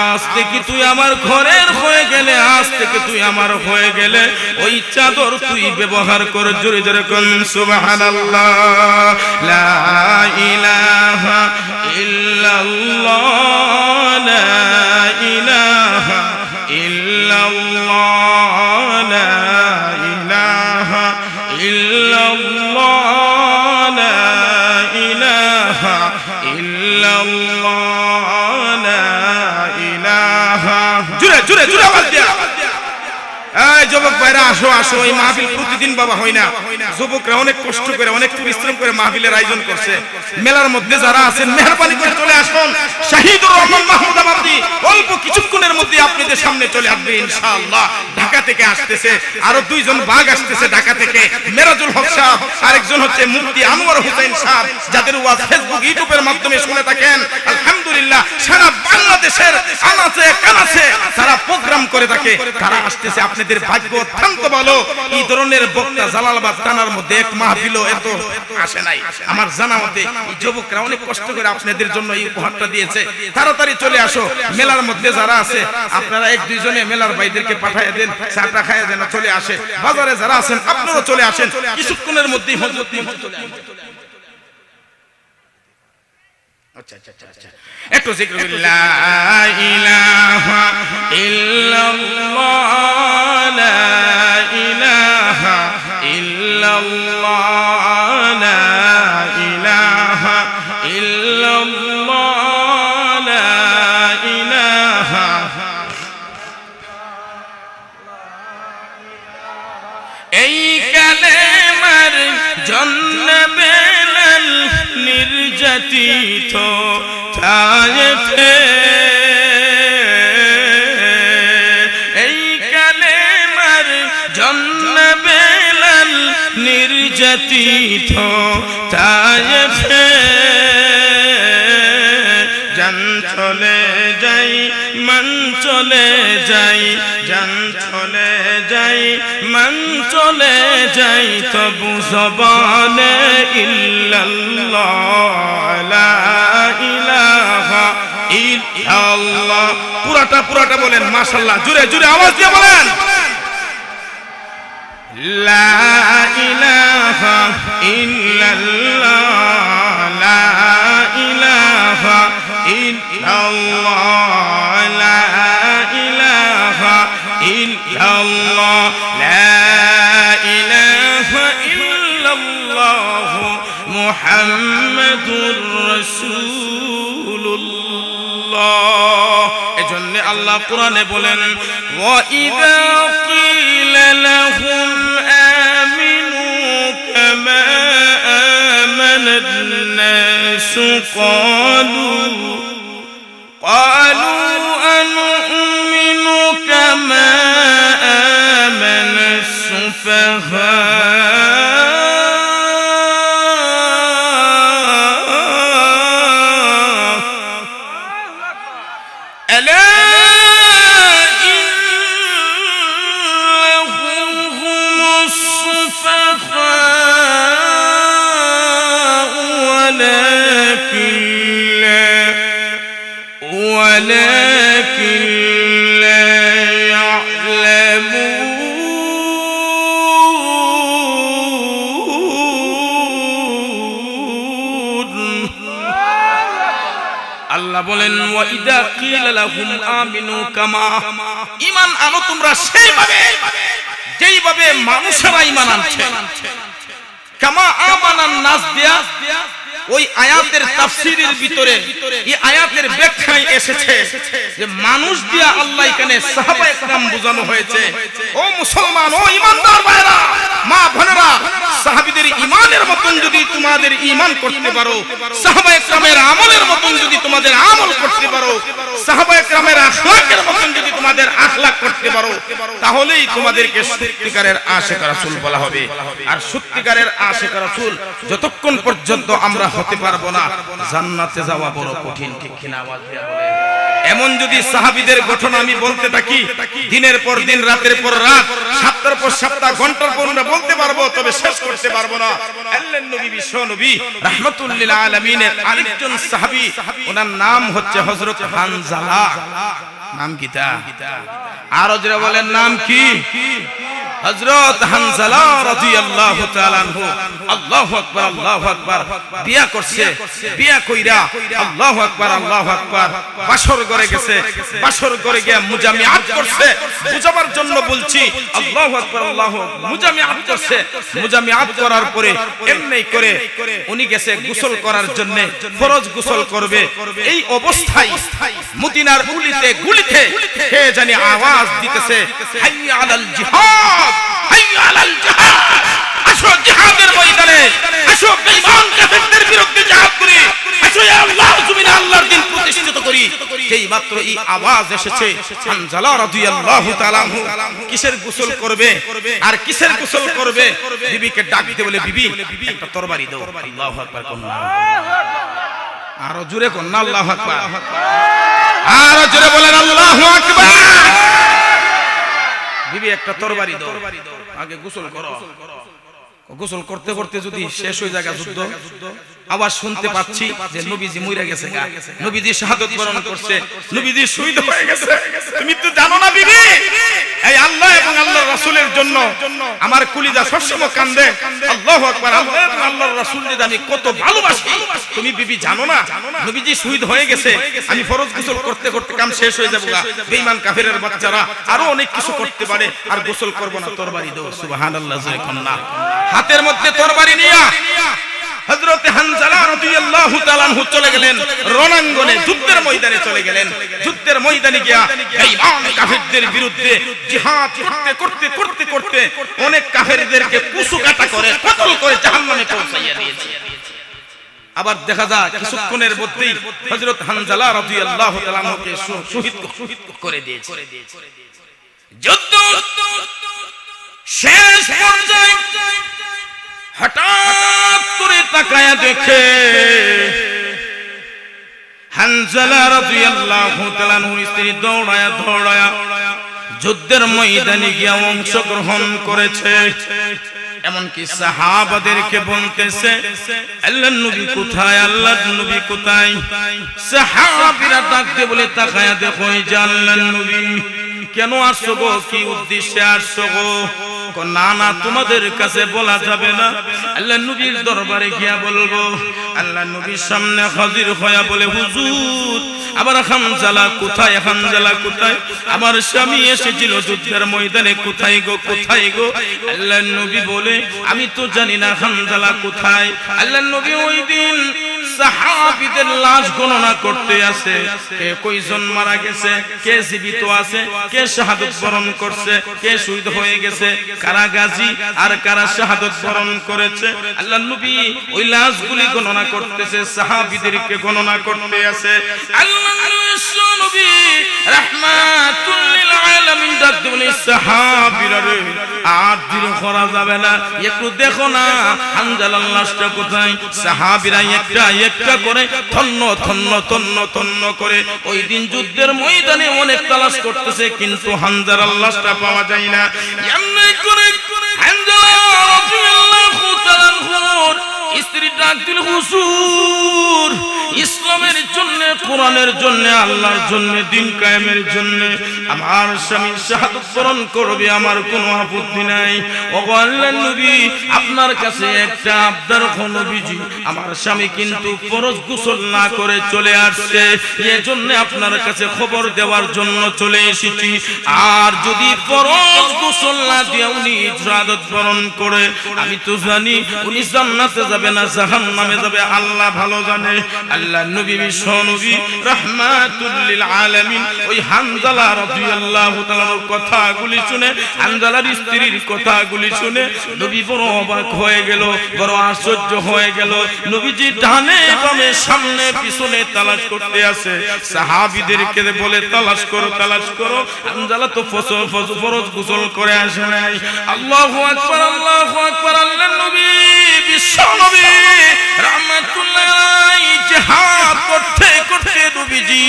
আজ থেকে তুই আমার ঘরের হয়ে গেলে, আজ থেকে তুই আমার হয়ে গেলে, ওই চাদর তুই ব্যবহার কর। জোরে জোরে কোন সুবহানাল্লাহ। লা ইলাহা ইল্লাল্লাহ, লা ইলাহা ইল্লাল্লাহ, লা ইলাহা ইল্লাল্লাহ, লা ইলাহা ইল্লাল্লাহ, লা ইলাহা। জোরে জোরে জোরে আওয়াজ দিয়া। এই যুবক ভাইরা আসো আসো, এই মাহফিল প্রতিদিন বাবা হয় না। যুবকরা অনেক কষ্ট করে অনেক পরিশ্রম করে মাহফিলের আয়োজন করছে। মেলার মধ্যে যারা আছেন মেহেরবানি করে চলে আসুন। শাহিদুর রহমান মাহমুদ আমাদি অল্প কিছুক্ষণের মধ্যে আপনাদের সামনে চলে আসবে ইনশাআল্লাহ। ঢাকা থেকে আসতেছে আরো দুইজন বাঘ আসতেছে ঢাকা থেকে, মেরাজুল হক সাহেব, আরেকজন হচ্ছে মুফতি আনোয়ার হোসেন সাহেব, যাদের ওয়াজ ফেসবুক ইউটিউবের মাধ্যমে শুনে থাকেন। আলহামদুলিল্লাহ সারা বাংলাদেশের আনাচে কানাচে তারা প্রোগ্রাম করে থাকে, তারা আসতেছে। আপনাদের ভাগ্য অত্যন্ত ভালো, এই ধরনের বক্তা জালালাবাদ থানার মধ্যে এক মাহফিলও এত আসে নাই। আমার জানা মতে এই যুবকরা অনেক কষ্ট করে আপনাদের জন্য এই উপহারটা দিয়েছে। তাড়াতাড়ি চলে আসো। মেলার মধ্যে যারা আছে আপনারা এক দুইজনে মেলার ভাইদেরকে পাঠিয়ে দেন, চাটা খাইয়ে দেন, চলে আসে। বাজারে যারা আছেন আপনারা চলে আসেন, কিছুক্ষণের মধ্যেই হযরত চলে আসেন। আচ্ছা আচ্ছা আচ্ছা, একটু জিকির করি। লা ইলাহা ইল্লাল্লাহ, লা ইলাহা ইল্লাল্লাহ, লা ইলাহা ইল্লাল্লাহ, লা ইলাহা। এই কালেমার জন্য বেলাল নির্যাতিত তায়েফে, এই কালেমার জন্য বেলাল নির্যাতিত তায়েফে, জান চলে যাই মন চলে যাই, জান চলে যাই মন চলে যাই, তবু জবানে ইল্লাল্লাহ, লা ইলাহা ইল্লাল্লাহ। পুরাটা বলেন মাশাআল্লাহ, জোরে জোরে আওয়াজ দিয়ে বলেন। লা ইলাহা ইল্লাল্লাহ, লা ইলাহা ইল্লাল্লাহ, লা ইলাহা ইল্লাল্লাহ, লা ইলাহা ইল্লাল্লাহ মুহাম্মাদুর রাসূলুল্লাহ। এজন্য আল্লাহ কোরআনে বলেন, ওয়া ইযা ক্বিলা লাহুম আমিনু কামা আমানান নাসু ক্বালু আনুমিনু কামা আমানাস সুফাহা। ولكن لا يعلمون। আল্লাহ বলেন, ওয়া ইযা কিলা লাহুম আমিনু কামা, ঈমান আনো তোমরা সেইভাবে যেইভাবে মানুষেরা ঈমান আনছে। কামা আমানান নাস দিয়া ওই আয়াতের তাফসীরের ভিতরে এই আয়াতের ব্যাখ্যায় এসেছে যে মানুষ দিয়া আল্লাহ এখানে সাহাবায়ে কেরাম বোঝানো হয়েছে। ও মুসলমান, ও ঈমানদার ভাইরা, মা বোনেরা, সাহাবীদের ঈমানের মতন যদি তোমাদের ঈমান করতে পারো, সাহাবায়ে কেরামের আমলের মতন যদি তোমাদের আমল করতে পারো, সাহাবায়ে কেরামের আখলাকের মতন যদি তোমাদের আখলাক করতে পারো, তাহলেই তোমাদেরকে সত্যিকারের আশিক রাসূল বলা হবে। আর সত্যিকারের আশিক রাসূল যতক্ষণ পর্যন্ত আমরা হতে পারবো না, জান্নাতে যাওয়া বড় কঠিন। ঠিক কিনা আওয়াজ দিয়ে বলেন। এমন যদি সাহাবীদের ঘটনা আমি বলতে থাকি, দিনের পর দিন, রাতের পর রাত, সপ্তাহের পর সপ্তাহ, ঘন্টার পর ঘন্টা বলতে পারবো, তবে শেষ করতে পারবো না। আল্লাহর নবী, বিশ্ব নবী রাহমাতুল লিল আলামিনের আরেকজন সাহাবী, ওনার নাম হচ্ছে হযরত হানজালা। নাম কি তা? আর যারা বলেন নাম কি? হযরত হানজালা রাদিয়াল্লাহু তাআলা আনহু। আল্লাহু আকবার, আল্লাহু আকবার। বিয়া করছে, বিয়া কইরা আল্লাহু আকবার, আল্লাহু আকবার, বাসর ঘরে গেছে, বাসর ঘরে গিয়া মুজামিআত করছে। বুঝাবার জন্য বলছি, আল্লাহু আকবার, আল্লাহু মুজামিআত করছে। মুজামিআত করার পরে এমনি করে উনি গেছে গোসল করার জন্য, ফরজ গোসল করবে। এই অবস্থায় মদিনার গুলিতে গুলিতে কে জানি আওয়াজ দিতেছে, হাইয়া আলাল জিহাদ, হাইয়া আলাল জিহাদ, আসো জিহাদের ময়দানে, আসো বেঈমান কাফেরদের বিরুদ্ধে জিহাদ করি, আসো ইয়া আল্লাহর জমিনে আল্লাহর দ্বীন প্রতিষ্ঠিত করি। যেই মাত্র এই আওয়াজ এসেছে, হানজালা রাদিয়াল্লাহু তাআলা আনহু কিসের গোসল করবে আর কিসের গোসল করবে, বিবিকে ডাক দিয়ে বলে, বিবি একটা তরবারি দাও। আল্লাহু আকবার কোন না, আরো জোরে কোন না, আল্লাহু আকবার, আরো জোরে বলেন আল্লাহু আকবার। বিবি একটা তরবারি দাও, আগে গোসল করো। গোসল করতে করতে যদি শেষ হয়ে যায় যুদ্ধ, আবার শুনতে পাচ্ছি যে নবীজি মরে গেছে, নবীজি শাহাদাত বরণ করছে, নবীজি শহীদ হয়ে গেছে। তুমি তো জানো না বিবি, এই আল্লাহ এবং আল্লাহর রাসূলের জন্য আমার কলিজা সবসময় কান্দে। আল্লাহু আকবার, আল্লাহ এবং আল্লাহর রাসূলকে আমি কত ভালোবাসি, তুমি বিবি জানো না? নবীজি শহীদ হয়ে গেছে, আমি ফরজ গোসল করতে করতে কাম শেষ হয়ে যাবো, বেঈমান কাফেরের বাচ্চারা আরো অনেক কিছু করতে পারে, আর গোসল করব না, তরবারি দাও। সুবহানাল্লাহ, জয় কন্না। হাতের মধ্যে তরবারি নিয়া হযরত হানজালা রাদিয়াল্লাহু তাআলা আনহু চলে গেলেন রণাঙ্গনে, যুদ্ধের ময়দানে চলে গেলেন। যুদ্ধের ময়দানে গিয়া বেঈমান কাফেরদের বিরুদ্ধে জিহাদ করতে করতে করতে করতে অনেক কাফেরদেরকে কুচুকাটা করে কতল করে জাহান্নামে পৌঁছাইয়া দিয়েছে। আবার দেখা যায় কিছুক্ষণের মধ্যেই হযরত হানজালা রাদিয়াল্লাহু তাআলা আনহুকে শহীদ করে দিয়েছে। যুদ্ধ শেষ পর্যায়ে হঠাৎ করে তাকায়া দেখে হানজালা রাদিয়াল্লাহু তাআলা আনহুর স্ত্রী দৌড়ায়া দৌড়ায়া যুদ্ধের ময়দানে গিয়ে অংশগ্রহণ করেছে। এমনকি সাহাবাদেরকে বলতেছে, আল্লাহর নবী কোথায়, আল্লাহর নবী কোথায়? সাহাবীরা ডাকতে বলে, তাকায়া দেখো এই যে আল্লাহর নবী। কেন আসছো গো, কি উদ্দেশ্যে আসছো গো? না না, তোমাদের কাছে বলা যাবে না, আল্লাহর নবীর দরবারে গিয়া বলবো। আল্লাহর নবীর সামনে হাজির হয়ে বলে, হুজুর আমার হানজালা কোথায়, হানজালা কোথায়? আমার স্বামী এসেছিল যুদ্ধের ময়দানে, কোথায় গো, কোথায় গো? আল্লাহর নবী বলে, আমি তো জানি না হানজালা কোথায়। আল্লাহর নবী ওই দিন সাহাবীদের লাশ গণনা করতে আছে, কে কয়জন মারা গেছে, কে জীবিত আছে, কে শাহাদাত বরণ করছে, কে শহীদ হয়ে গেছে, কারা গাজী আর কারা শাহাদাত বরণ করেছে। আল্লাহর নবী ওই লাশগুলি গণনা করতেছে, সাহাবীদেরকে গণনা করতে আছে। আল্লাহর নবী রাহমাতুল লিল আলামিন ডাকতে বলে, সাহাবীরা রে, আর দেরি করা যাবে না, একটু দেখো না হানজালার লাশটা কোথায়। সাহাবীরা একটা একটা করে তন্ন তন্ন তন্ন তন্ন করে ওই দিন যুদ্ধের ময়দানে অনেক তালাশ করতেছে, কিন্তু হানজালার লাশটা পাওয়া যায় না। এমনি করে হানজালা রাদিয়াল্লাহু তাআলা আনহুর স্ত্রী ডাক দিল, হুজুর ইসলামের জন্য, কোরআনের জন্য, আল্লাহর জন্য, দ্বীন কায়েমের জন্য আমার স্বামী শাহাদাত বরণ করবে, আমার কোনো আপত্তি নাই। ওগো আল্লাহর নবী, আপনার কাছে একটা আবদার হলো নবীজি, আমার স্বামী কিন্তু ফরজ গোসল না করে চলে আসছে, এজন্য আপনার কাছে খবর দেওয়ার জন্য চলে এসেছি। আর যদি ফরজ গোসল না দিয়ে উনি শাহাদাত বরণ করে, আমি তো জানি উনি জান্নাতে যাবে না জাহান্নামে যাবে, আল্লাহ ভালো জানে। আল্লাহর নবী বিশ্ব নবী রাহমাতুল লিল আলামিন ওই হানজালা রাদিয়াল্লাহু তাআলার কথাগুলি শুনে, হানজালার স্ত্রীর কথাগুলি শুনে নবী বড় অবাক হয়ে গেল, বড় আশ্চর্য হয়ে গেল। নবীজি ডানে বামে সামনে পিছনে তালাশ করতে আছে, সাহাবীদেরকে বলে তালাশ করো তালাশ করো। হানজালা তো ফরজ গোসল করে আসে নাই। আল্লাহু আকবার আল্লাহু আকবার। আল্লাহর নবী বিশ্ব নবী রাহমাতুল্লাহ আলাইহি জিহাদ করতে করতে নবীজি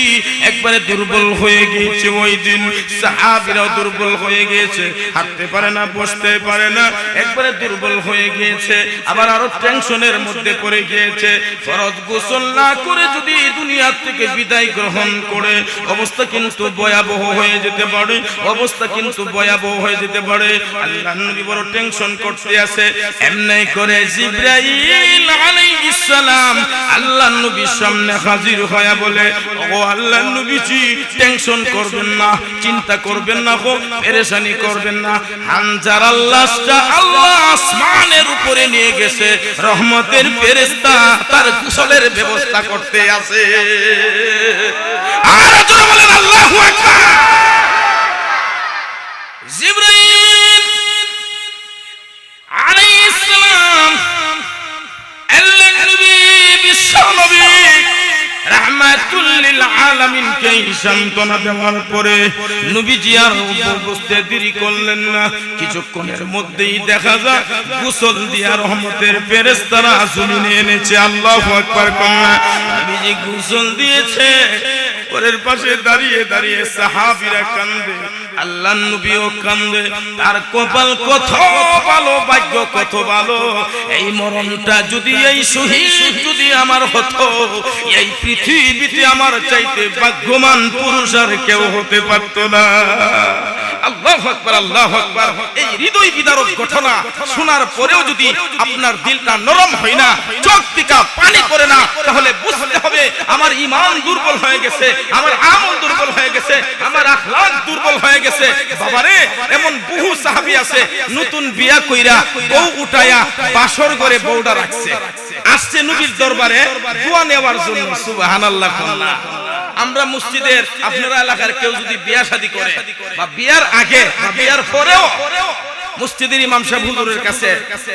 একবারে দুর্বল হয়ে গিয়েছে। ওই দিন সাহাবীরাও দুর্বল হয়ে গিয়েছে, হাঁটতে পারে না, বসতে পারে না, একবারে দুর্বল হয়ে গিয়েছে। আবার আরো টেনশনের মধ্যে পড়ে গিয়েছে। ফরজ গোসল না করে যদি দুনিয়া থেকে বিদায় গ্রহণ করে, অবস্থা কিন্তু ভয়াবহ হয়ে যেতে পারে, অবস্থা কিন্তু ভয়াবহ হয়ে যেতে পারে। আল্লাহর নবী বড় টেনশন করতে আছে। এমনি করে জিবরাইল আলাইহিস সালাম আল্লাহর নবীর সামনে হাজির হয়ে বলে, ও আল্লাহর নবীজি, টেনশন করবেন না, চিন্তা করবেন না, পেরেশানি করবেন না। হানজালার লাশটা আল্লাহ আসমানের উপরে নিয়ে গেছে, রহমতের ফেরেশতা তার গোসলের ব্যবস্থা করতে আছে। আর জোরে বলেন আল্লাহু আকবার। জিবরাইল আলাইহিস সালাম আল্লাহর নবী বিশ্ব নবী রাহমাতুল লিল আলামিনকে সান্তনা দেওয়ার পরে নবীজি আর বুঝতে দেরি করলেন না। কিছুক্ষণের মধ্যেই দেখা যায় গোসল দিয়া রহমতের ফেরেশতারা জমিনে এনেছে। আল্লাহু আকবার কন্যা নবীজি গোসল দিয়েছে। পরের পাশে দাঁড়িয়ে দাঁড়িয়ে সাহাবীরা কান্দে, আল্লাহর নবীও কান্দে। তার কপাল কত ভালো, ভাগ্য কত ভালো। এই মরণটা যদি, এই শহীদ যদি আমার হতো, এই পৃথিবীতে আমার চাইতে ভাগ্যবান পুরুষ আর কেউ হতে পারত না। আল্লাহু আকবার আল্লাহু আকবার। এই হৃদয় বিদারক ঘটনা শোনার পরেও যদি আপনার দিলটা নরম হয় না, চোখ থেকে পানি পড়ে না, তাহলে বুঝতে হবে আমার ঈমান দুর্বল হয়ে গেছে, আমার আমল দুর্বল হয়ে গেছে, আমার আখলাক দুর্বল হয়ে গেছে। বাবারে, এমন বহু সাহাবী আছে নতুন বিয়া কইরা বউ উঠায়া বাসর ঘরে বউটা রাখছে, আসছে নবীর দরবারে দোয়া নেওয়ার জন্য। সুবহানাল্লাহ। আমরা মসজিদের, আপনারা এলাকার কেউ যদি বিয়া শাদী করে বা বিয়ার আগে বা বিয়ার পরেও মসজিদের ইমাম সাহেব হুজুরের কাছে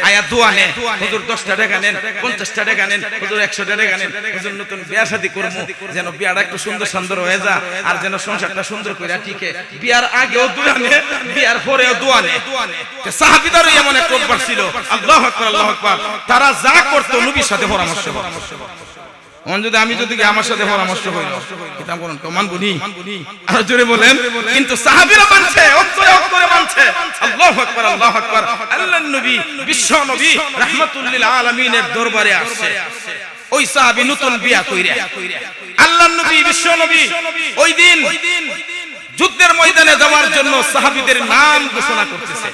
আয়া দোয়া নেন, হুজুর 10টা টাকা নেন, 50টা টাকা নেন, হুজুর 100টা টাকা নেন, হুজুর নতুন বিয়া শাদী করব, যেন বিয়াটা একটু সুন্দর সুন্দর হয়ে যায় আর যেন সংসারটা সুন্দর করে টিকে। বিয়ার আগেও দোয়া নেন, বিয়ার পরেও দোয়া নেন। সাহাবীদেরও এমন এক অভ্যাস ছিল। আল্লাহু আকবার আল্লাহু আকবার। তারা যা করতো নবীর সাথে পরামর্শ করতো। যদি আমি যদি আমার সাথে পরামর্শ করি কিতাব কোরআন তো মানবনি, আর জোরে বলেন। কিন্তু সাহাবীরা মানছে, অক্ষরে অক্ষরে মানছে। আল্লাহু আকবার আল্লাহু আকবার। আল্লাহর নবী বিশ্ব নবী রাহমাতুল লিল আলামিনের দরবারে আসছে ওই সাহাবী নতুন বিয়া কইরা। আল্লাহর নবী বিশ্ব নবী ওই দিন যুদ্ধের ময়দানে যাওয়ার জন্য সাহাবীদের নাম ঘোষণা করতেছে।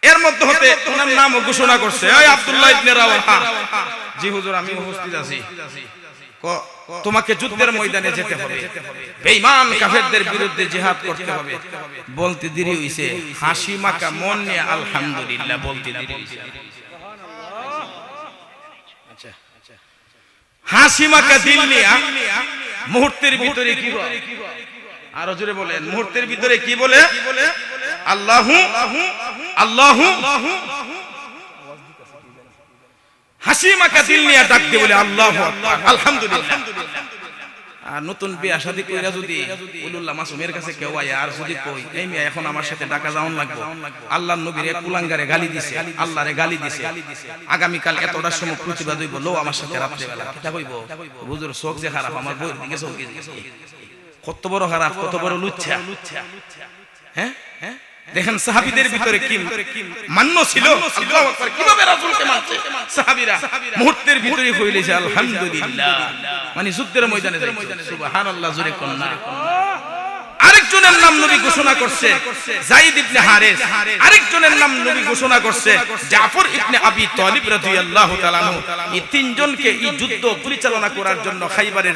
এর মধ্যে হতে ওনার নাম ঘোষণা করছে, ওই আব্দুল্লাহ ইবনে রাওয়াহা। জি হুজুর, আমি উপস্থিত আছি। তোমাকে যুদ্ধের ময়দানে যেতে হবে, বেঈমান কাফেরদের বিরুদ্ধে জিহাদ করতে হবে। বলতে দেরি হইছে, হাসি মাখা মন নিয়ে আলহামদুলিল্লাহ বলতে দেরি হইছে। আচ্ছা, হাসি মাখা দিল নিয়ে মুহূর্তের ভিতরে কি বলে, আরো জোরে বলেন, মুহূর্তের ভিতরে কি বলে? আল্লাহু আল্লাহু। হাসি মাখা দিল নিয়ে ডাক দিয়ে বলে আল্লাহু আকবার, আলহামদুলিল্লাহ। আর নতুন বিয়া শাদী কইরা যদি উলুল্লাহ মাসুমের কাছে কেউ আয় আর যদি কই এই মিয়া এখন আমার সাথে ঢাকা যাওন লাগবে, আল্লাহর নবীর এক কুলাঙ্গারে গালি দিছে, আল্লাহরে গালি দিছে, আগামী কাল এতটার সময় প্রতিবাদ হইব, লো আমার সাথে রাতে বেলা কথা কইব, হুজুর চোখ যে খারাপ, আমার বউর দিকে চোখ গেছে, কত বড় খারাপ, কত বড় লুচ্ছা। হ্যাঁ, দেখেন সাহাবীদের ভিতরে কি মান্য ছিল। আল্লাহু আকবার। কিভাবে রাসূলকে মানছে সাহাবীরা? মুহূর্তের ভিতরে কইলেছে আলহামদুলিল্লাহ, মানে যুদ্ধের ময়দানে যাইছে। সুবহানাল্লাহ, জোরে কোন না। আরেকজনের নাম নবী ঘোষণা করছে যায়েদ ইবনে হারেস, আরেকজনের নাম নবী ঘোষণা করছে জাফর ইবনে আবি তালিব রাদিয়াল্লাহু তাআলা আনহু। এই তিনজনকে এই যুদ্ধ পরিচালনা করার জন্য, খাইবারের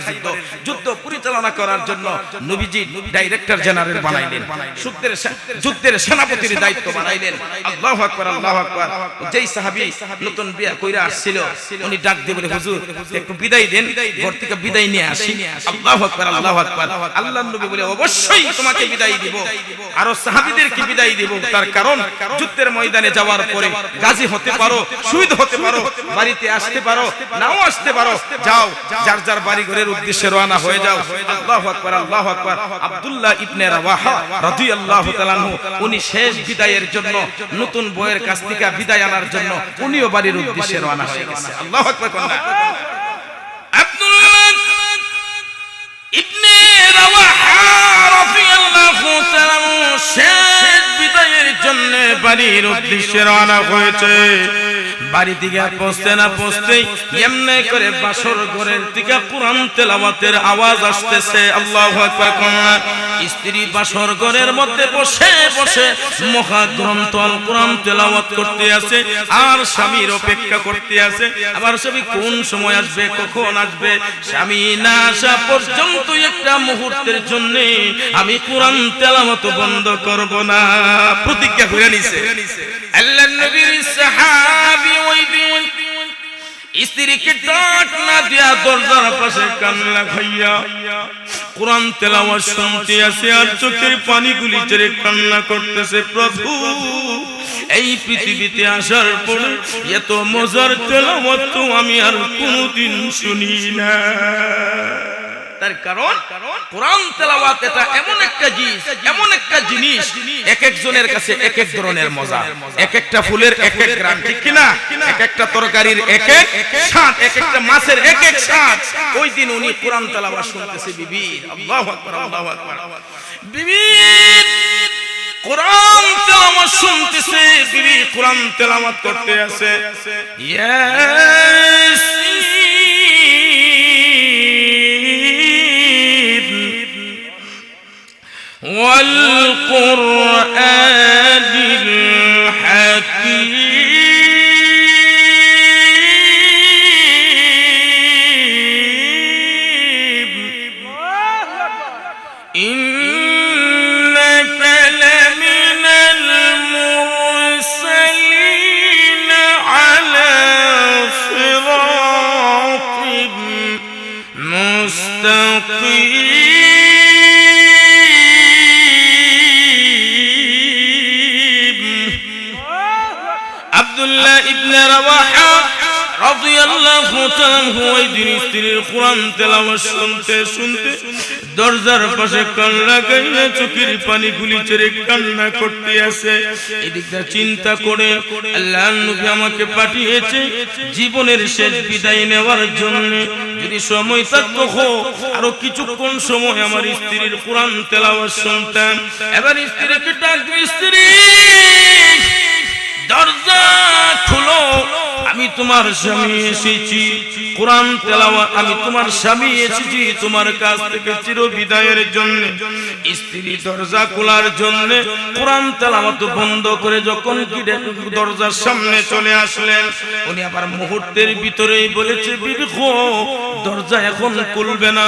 যুদ্ধ পরিচালনা করার জন্য নবীজি ডাইরেক্টর জেনারেল বানাইলেন, যুদ্ধের সেনাপতির দায়িত্ব বানাইলেন। আল্লাহু আকবার, আল্লাহু আকবার। যেই সাহাবী নতুন বিয়া কইরা আসছিল উনি ডাক দিয়ে বলে, হুজুর একটু বিদায় দেন, ঘর থেকে বিদায় নিয়ে আসি। আল্লাহু আকবার, আল্লাহু আকবার। আল্লাহর নবী বলে, অবশ্যই তোমাকে বিদায় দিব, আর সাহাবীদেরকে বিদায় দিব। তার কারণ যুদ্ধের ময়দানে যাওয়ার পরে গাজী হতে পারো, শহীদ হতে পারো, বাড়িতে আসতে পারো, নাও আসতে পারো। যাও, যার যার বাড়ি ঘরের উদ্দেশ্যে রওনা হয়ে যাও। আল্লাহু আকবার, আল্লাহু আকবার। আব্দুল্লাহ ইবনে রাওয়াহা রাদিয়াল্লাহু তাআলা আনহু উনি শেষ বিদায়ের জন্য, নতুন বউয়ের কাছ থেকে বিদায় আনার জন্য উনিও বাড়ির উদ্দেশ্যে রওনা হয়ে গেছে। আল্লাহু আকবার কন্যা। আব্দুল্লাহ ইবনে রাওয়াহা রাদিয়াল্লাহু তাআলা শেষ বিদায়ের জন্য বাড়ির উদ্দেশ্যে রওনা হয়েছে। বাড়ি থেকে পৌঁছতে না পৌঁছতেই এমনি করে বাসর ঘরের থেকে কোরআন তেলাওয়াতের আওয়াজ আসতেছে। আল্লাহু আকবার কন্যা। স্ত্রী বাসর ঘরের মধ্যে বসে বসে মহাগ্রন্থ আল কোরআন তেলাওয়াত করতে আছে, আর স্বামীর অপেক্ষা করতে আছে। আমার স্বামী কোন সময় আসবে, কখন আসবে। স্বামী না আসা পর্যন্ত একটা মুহূর্তের জন্য আমি কোরআন তেলাওয়াত বন্ধ করব না, প্রতিজ্ঞা করে নিছে। আল্লাহর নবীর সাহাবী ওই দিন স্ত্রীকে ডাক না দিয়া দরজার পাশে কান লাগাইয়া কোরআন তেলাওয়াত শুনতে আছে, আর চোখের পানিগুলি ছেড়ে কান্না করতেছে। প্রভু, এই পৃথিবীতে আসার পরে এত মজার তেলাওয়াত তো আমি আর কোনোদিন শুনি না। তার কারণ কোরআন তেলাওয়াত এটা এমন একটা জিনিস, এক একজনের কাছে এক এক ধরনের মজা, এক একটা ফুলের এক এক গ্রাম, ঠিক কিনা? এক একটা তরকারির এক এক স্বাদ, এক একটা মাছের এক এক স্বাদ। ওই দিন উনি কোরআন তেলাওয়াত শুনতেছে বিবি। আল্লাহু আকবার, আল্লাহু আকবার। বিবি কোরআন তেলাওয়াত শুনতেছে, বিবি কোরআন তেলাওয়াত করতে আছে। والقرآن الحكيم إنك لمن المرسلين على صراط مستقيم ইবনে রাওয়াহা রাদিয়াল্লাহু তাআলা ওই দিন স্ত্রীর কোরআন তেলাওয়াত শুনতে শুনতে দরজার পাশে কান লাগাইয়া চোখের পানিগুলি ছেড়ে কান্না করতে আছে। এদিকটা চিন্তা করে আল্লাহর নবী আমাকে পাঠিয়েছে জীবনের শেষ বিদায় নেওয়ার জন্য। যদি সময় থাকতো আরো কিছুক্ষণ সময় আমার স্ত্রীর কোরআন তেলাওয়াত শুনতাম। এবার স্ত্রীকে ডাক দিয়ে, স্ত্রী দরজা খুলো, আমি তোমার স্বামী এসেছি কোরআন তেলাওয়াত, আমি তোমার স্বামী এসেছি তোমার কাছ থেকে চির বিদায়ের জন্য। স্ত্রী দরজা খোলার জন্য কোরআন তেলাওয়াত বন্ধ করে যখন দরজার সামনে চলে আসলেন, উনি আবার মুহূর্তের ভিতরেই বলেছে, বিবি গো দরজা এখন খুলবে না,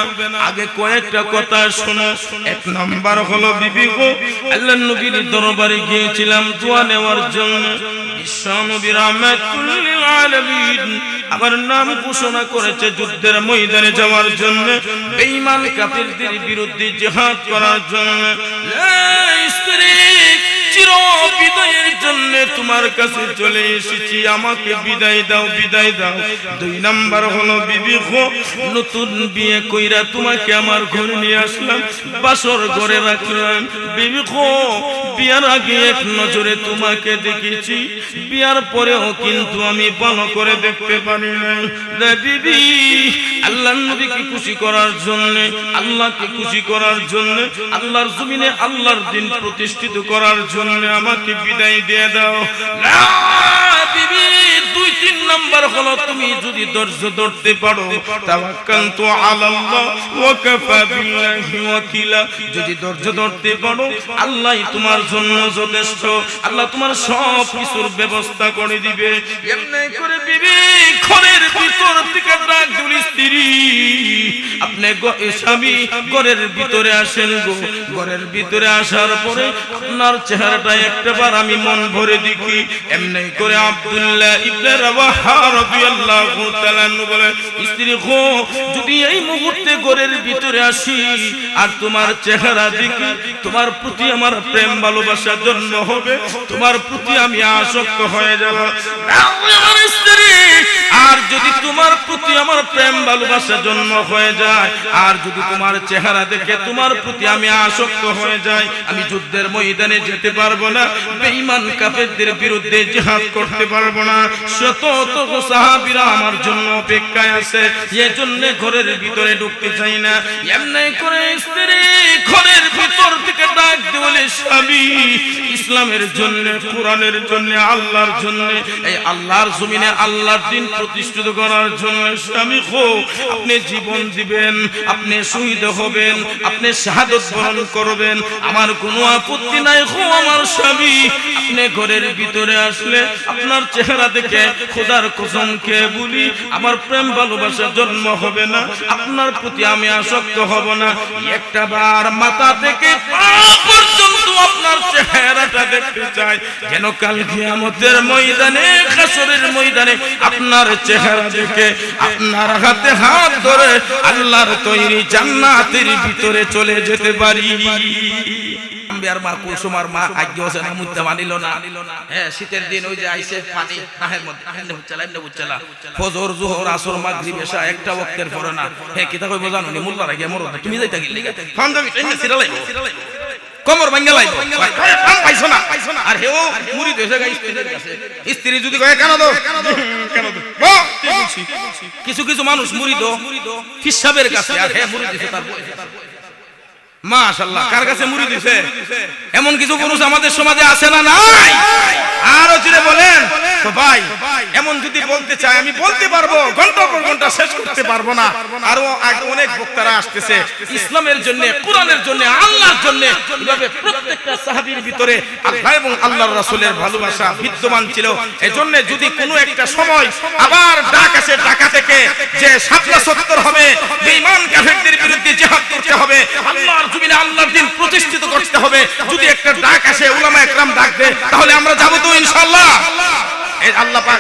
আগে কয়েকটা কথা শোনো। এক নাম্বার হলো, বিবি গো আল্লাহর নবীর দরবারে গিয়েছিলাম দোয়া নেওয়ার জন্য। বিশ্বনবী রাহমাতুল লিল আলামিন আমার নাম ঘোষণা করেছে যুদ্ধের ময়দানে যাওয়ার জন্য, বেঈমান কাফিরদের বিরুদ্ধে জিহাদ করার জন্য। স্ত্রী চির বিদায়ের জন্য তোমার কাছে চলে এসেছি, আমাকে বিদায় দাও, বিদায় দাও। দুই নাম্বার হলো, বিবি গো নতুন বিয়ে কইরা তোমাকে আমার ঘরে নিয়ে আসলাম, বাসর ঘরে রাখলাম। বিবি গো বিয়ার আগে এক নজরে তোমাকে দেখেছি, বিয়ার পরেও কিন্তু আমি ভালো করে দেখতে পারি নাই। বিবি আল্লাহর নবীকে খুশি করার জন্য, আল্লাহকে খুশি করার জন্য, আল্লাহর জমিনে আল্লাহর দিন প্রতিষ্ঠিত করার জন্য আমাকে বিদায় দিয়ে দাও। না বিবি, দুই তিন নাম্বার হলো তুমি যদি ধৈর্য ধরতে পারো, তাওয়াক্কালতু আলাল্লাহ ওয়া কাফা বিল্লাহি ওয়াকিলা, যদি ধৈর্য ধরতে পারো আল্লাহই তোমার জন্য যথেষ্ট, আল্লাহ তোমার সব কিছুর ব্যবস্থা করে দিবে। এমনি করে বিবি ঘরের ভিতর থেকে ডাক দিল, স্ত্রী আপনি স্বামী ঘরের ভিতরে আসেন গো। ঘরের ভিতরে আসার পরে আপনার চেহারাটা একটাবার আমি মন ভরে দেখি। এমনি করে আব্দুল্লাহ ইবনে রাওয়াহা রাদিয়াল্লাহু তাআলা বলে, স্ত্রী গো যদি এই মুহূর্তে ঘরের ভিতরে আসি আর তোমার চেহারা দেখি, তোমার প্রতি আমার প্রেম ভালোবাসা জন্ম হবে, তোমার প্রতি আমি আসক্ত হয়ে যাব। আমার স্ত্রী আর যদি তোমার প্রতি আমার প্রেম ভালোবাসা জন্ম হয়ে যায়, আর যদি তোমার চেহারা দেখে তোমার প্রতি আমি আসক্ত হয়ে যাই, আমি যুদ্ধের ময়দানে যেতে পারবো না, বেঈমান কাফেরদের বিরুদ্ধে জিহাদ করতে পারবো না। শত শত সাহাবীরা আমার জন্য অপেক্ষায় আছে, এজন্য ঘরের ভিতরে ঢুকতে চাই না। এমনি করে স্ত্রী ঘরের ভিতর থেকে ডাক দিয়ে বলে, স্বামী ইসলামের জন্য, কোরআনের জন্য, আল্লাহর জন্য, এই আল্লাহর জমিনে আল্লাহর দিন প্রতিষ্ঠিত করার জন্য স্বামী গো আপনি জীবন দিবেন, আপনি শহীদ হবেন, আপনি শাহাদত বরণ করবেন, আমার কোনো আপত্তি নাই গো আমার স্বামী। আপনি ঘরের ভিতরে আসলে আপনার চেহারা দেখে খোদার কসম খেয়ে বলি আমার প্রেম ভালোবাসা জন্ম হবে না, আপনার প্রতি আমি আসক্ত হব না। একটা বার মাথা থেকে পা পর্যন্ত আপনার চেহারাটা দেখতে চাই, যেন কাল কিয়ামতের ময়দানে, হাসরের ময়দানে আপনার চেহারা দেখে আপনার হাতে হাত ধরে আল্লাহর তৈরি জান্নাতের ভিতরে চলে যেতে পারি। আর মা কুলসুমার মা আজ্ঞা আছে না, মুদ্দা মানিল না। হ্যাঁ শীতের দিন ওই যে আইছে পানি নাহের মধ্যে, এমনি বুঝছালা ফজর জোহর আসর মাগরিব এশা একটা ওয়াক্তের পরে না। হ্যাঁ কিতা কইবো জানো নি, মোল্লা রাগে মরো না, তুমি যাইতা গিলি ফান্দাবি এমনি সিরা লাইবো, কমর ভাঙ্গা লাইবো, কাম পাইছো না। আর হেও মুরিদ হইছে গাইস স্ত্রী যদি কয় কেন দাও, কেন দাও, কিছু কিছু মানুষ মুরিদ ফিসাবের কাছে, আর হে মুরিদ দিছে তার মাশাআল্লাহ। কার কাছে মুরিদ দিছে? এমন কিছু পুরুষ আমাদের সমাজে আছে না? নাই। আরো জোরে বলেন তো ভাই। এমন যদি বলতে চাই আমি বলতে পারবো, ঘন্টার পর ঘন্টা শেষ করতে পারবো না। আরো অনেক বক্তারা আসতেছে ইসলামের জন্য, কোরআনের জন্য, আল্লাহর জন্য। এভাবে প্রত্যেকটা সাহাবীর ভিতরে আল্লাহ এবং আল্লাহর রাসূলের ভালোবাসা বিদ্যমান ছিল। এজন্য যদি কোনো একটা সময় আবার ডাক আসে ঢাকা থেকে যে শাপলা সত্তর হবে, বেঈমান কাফেরদের বিরুদ্ধে জিহাদ করতে হবে, আল্লাহর জমিনে আল্লাহর দ্বীন প্রতিষ্ঠিত করতে হবে, যদি একটা ডাক আসে, উলামা একরাম ডাক দেয়, তাহলে আমরা যাব তো ইনশাআল্লাহ। এই আল্লাহ পাক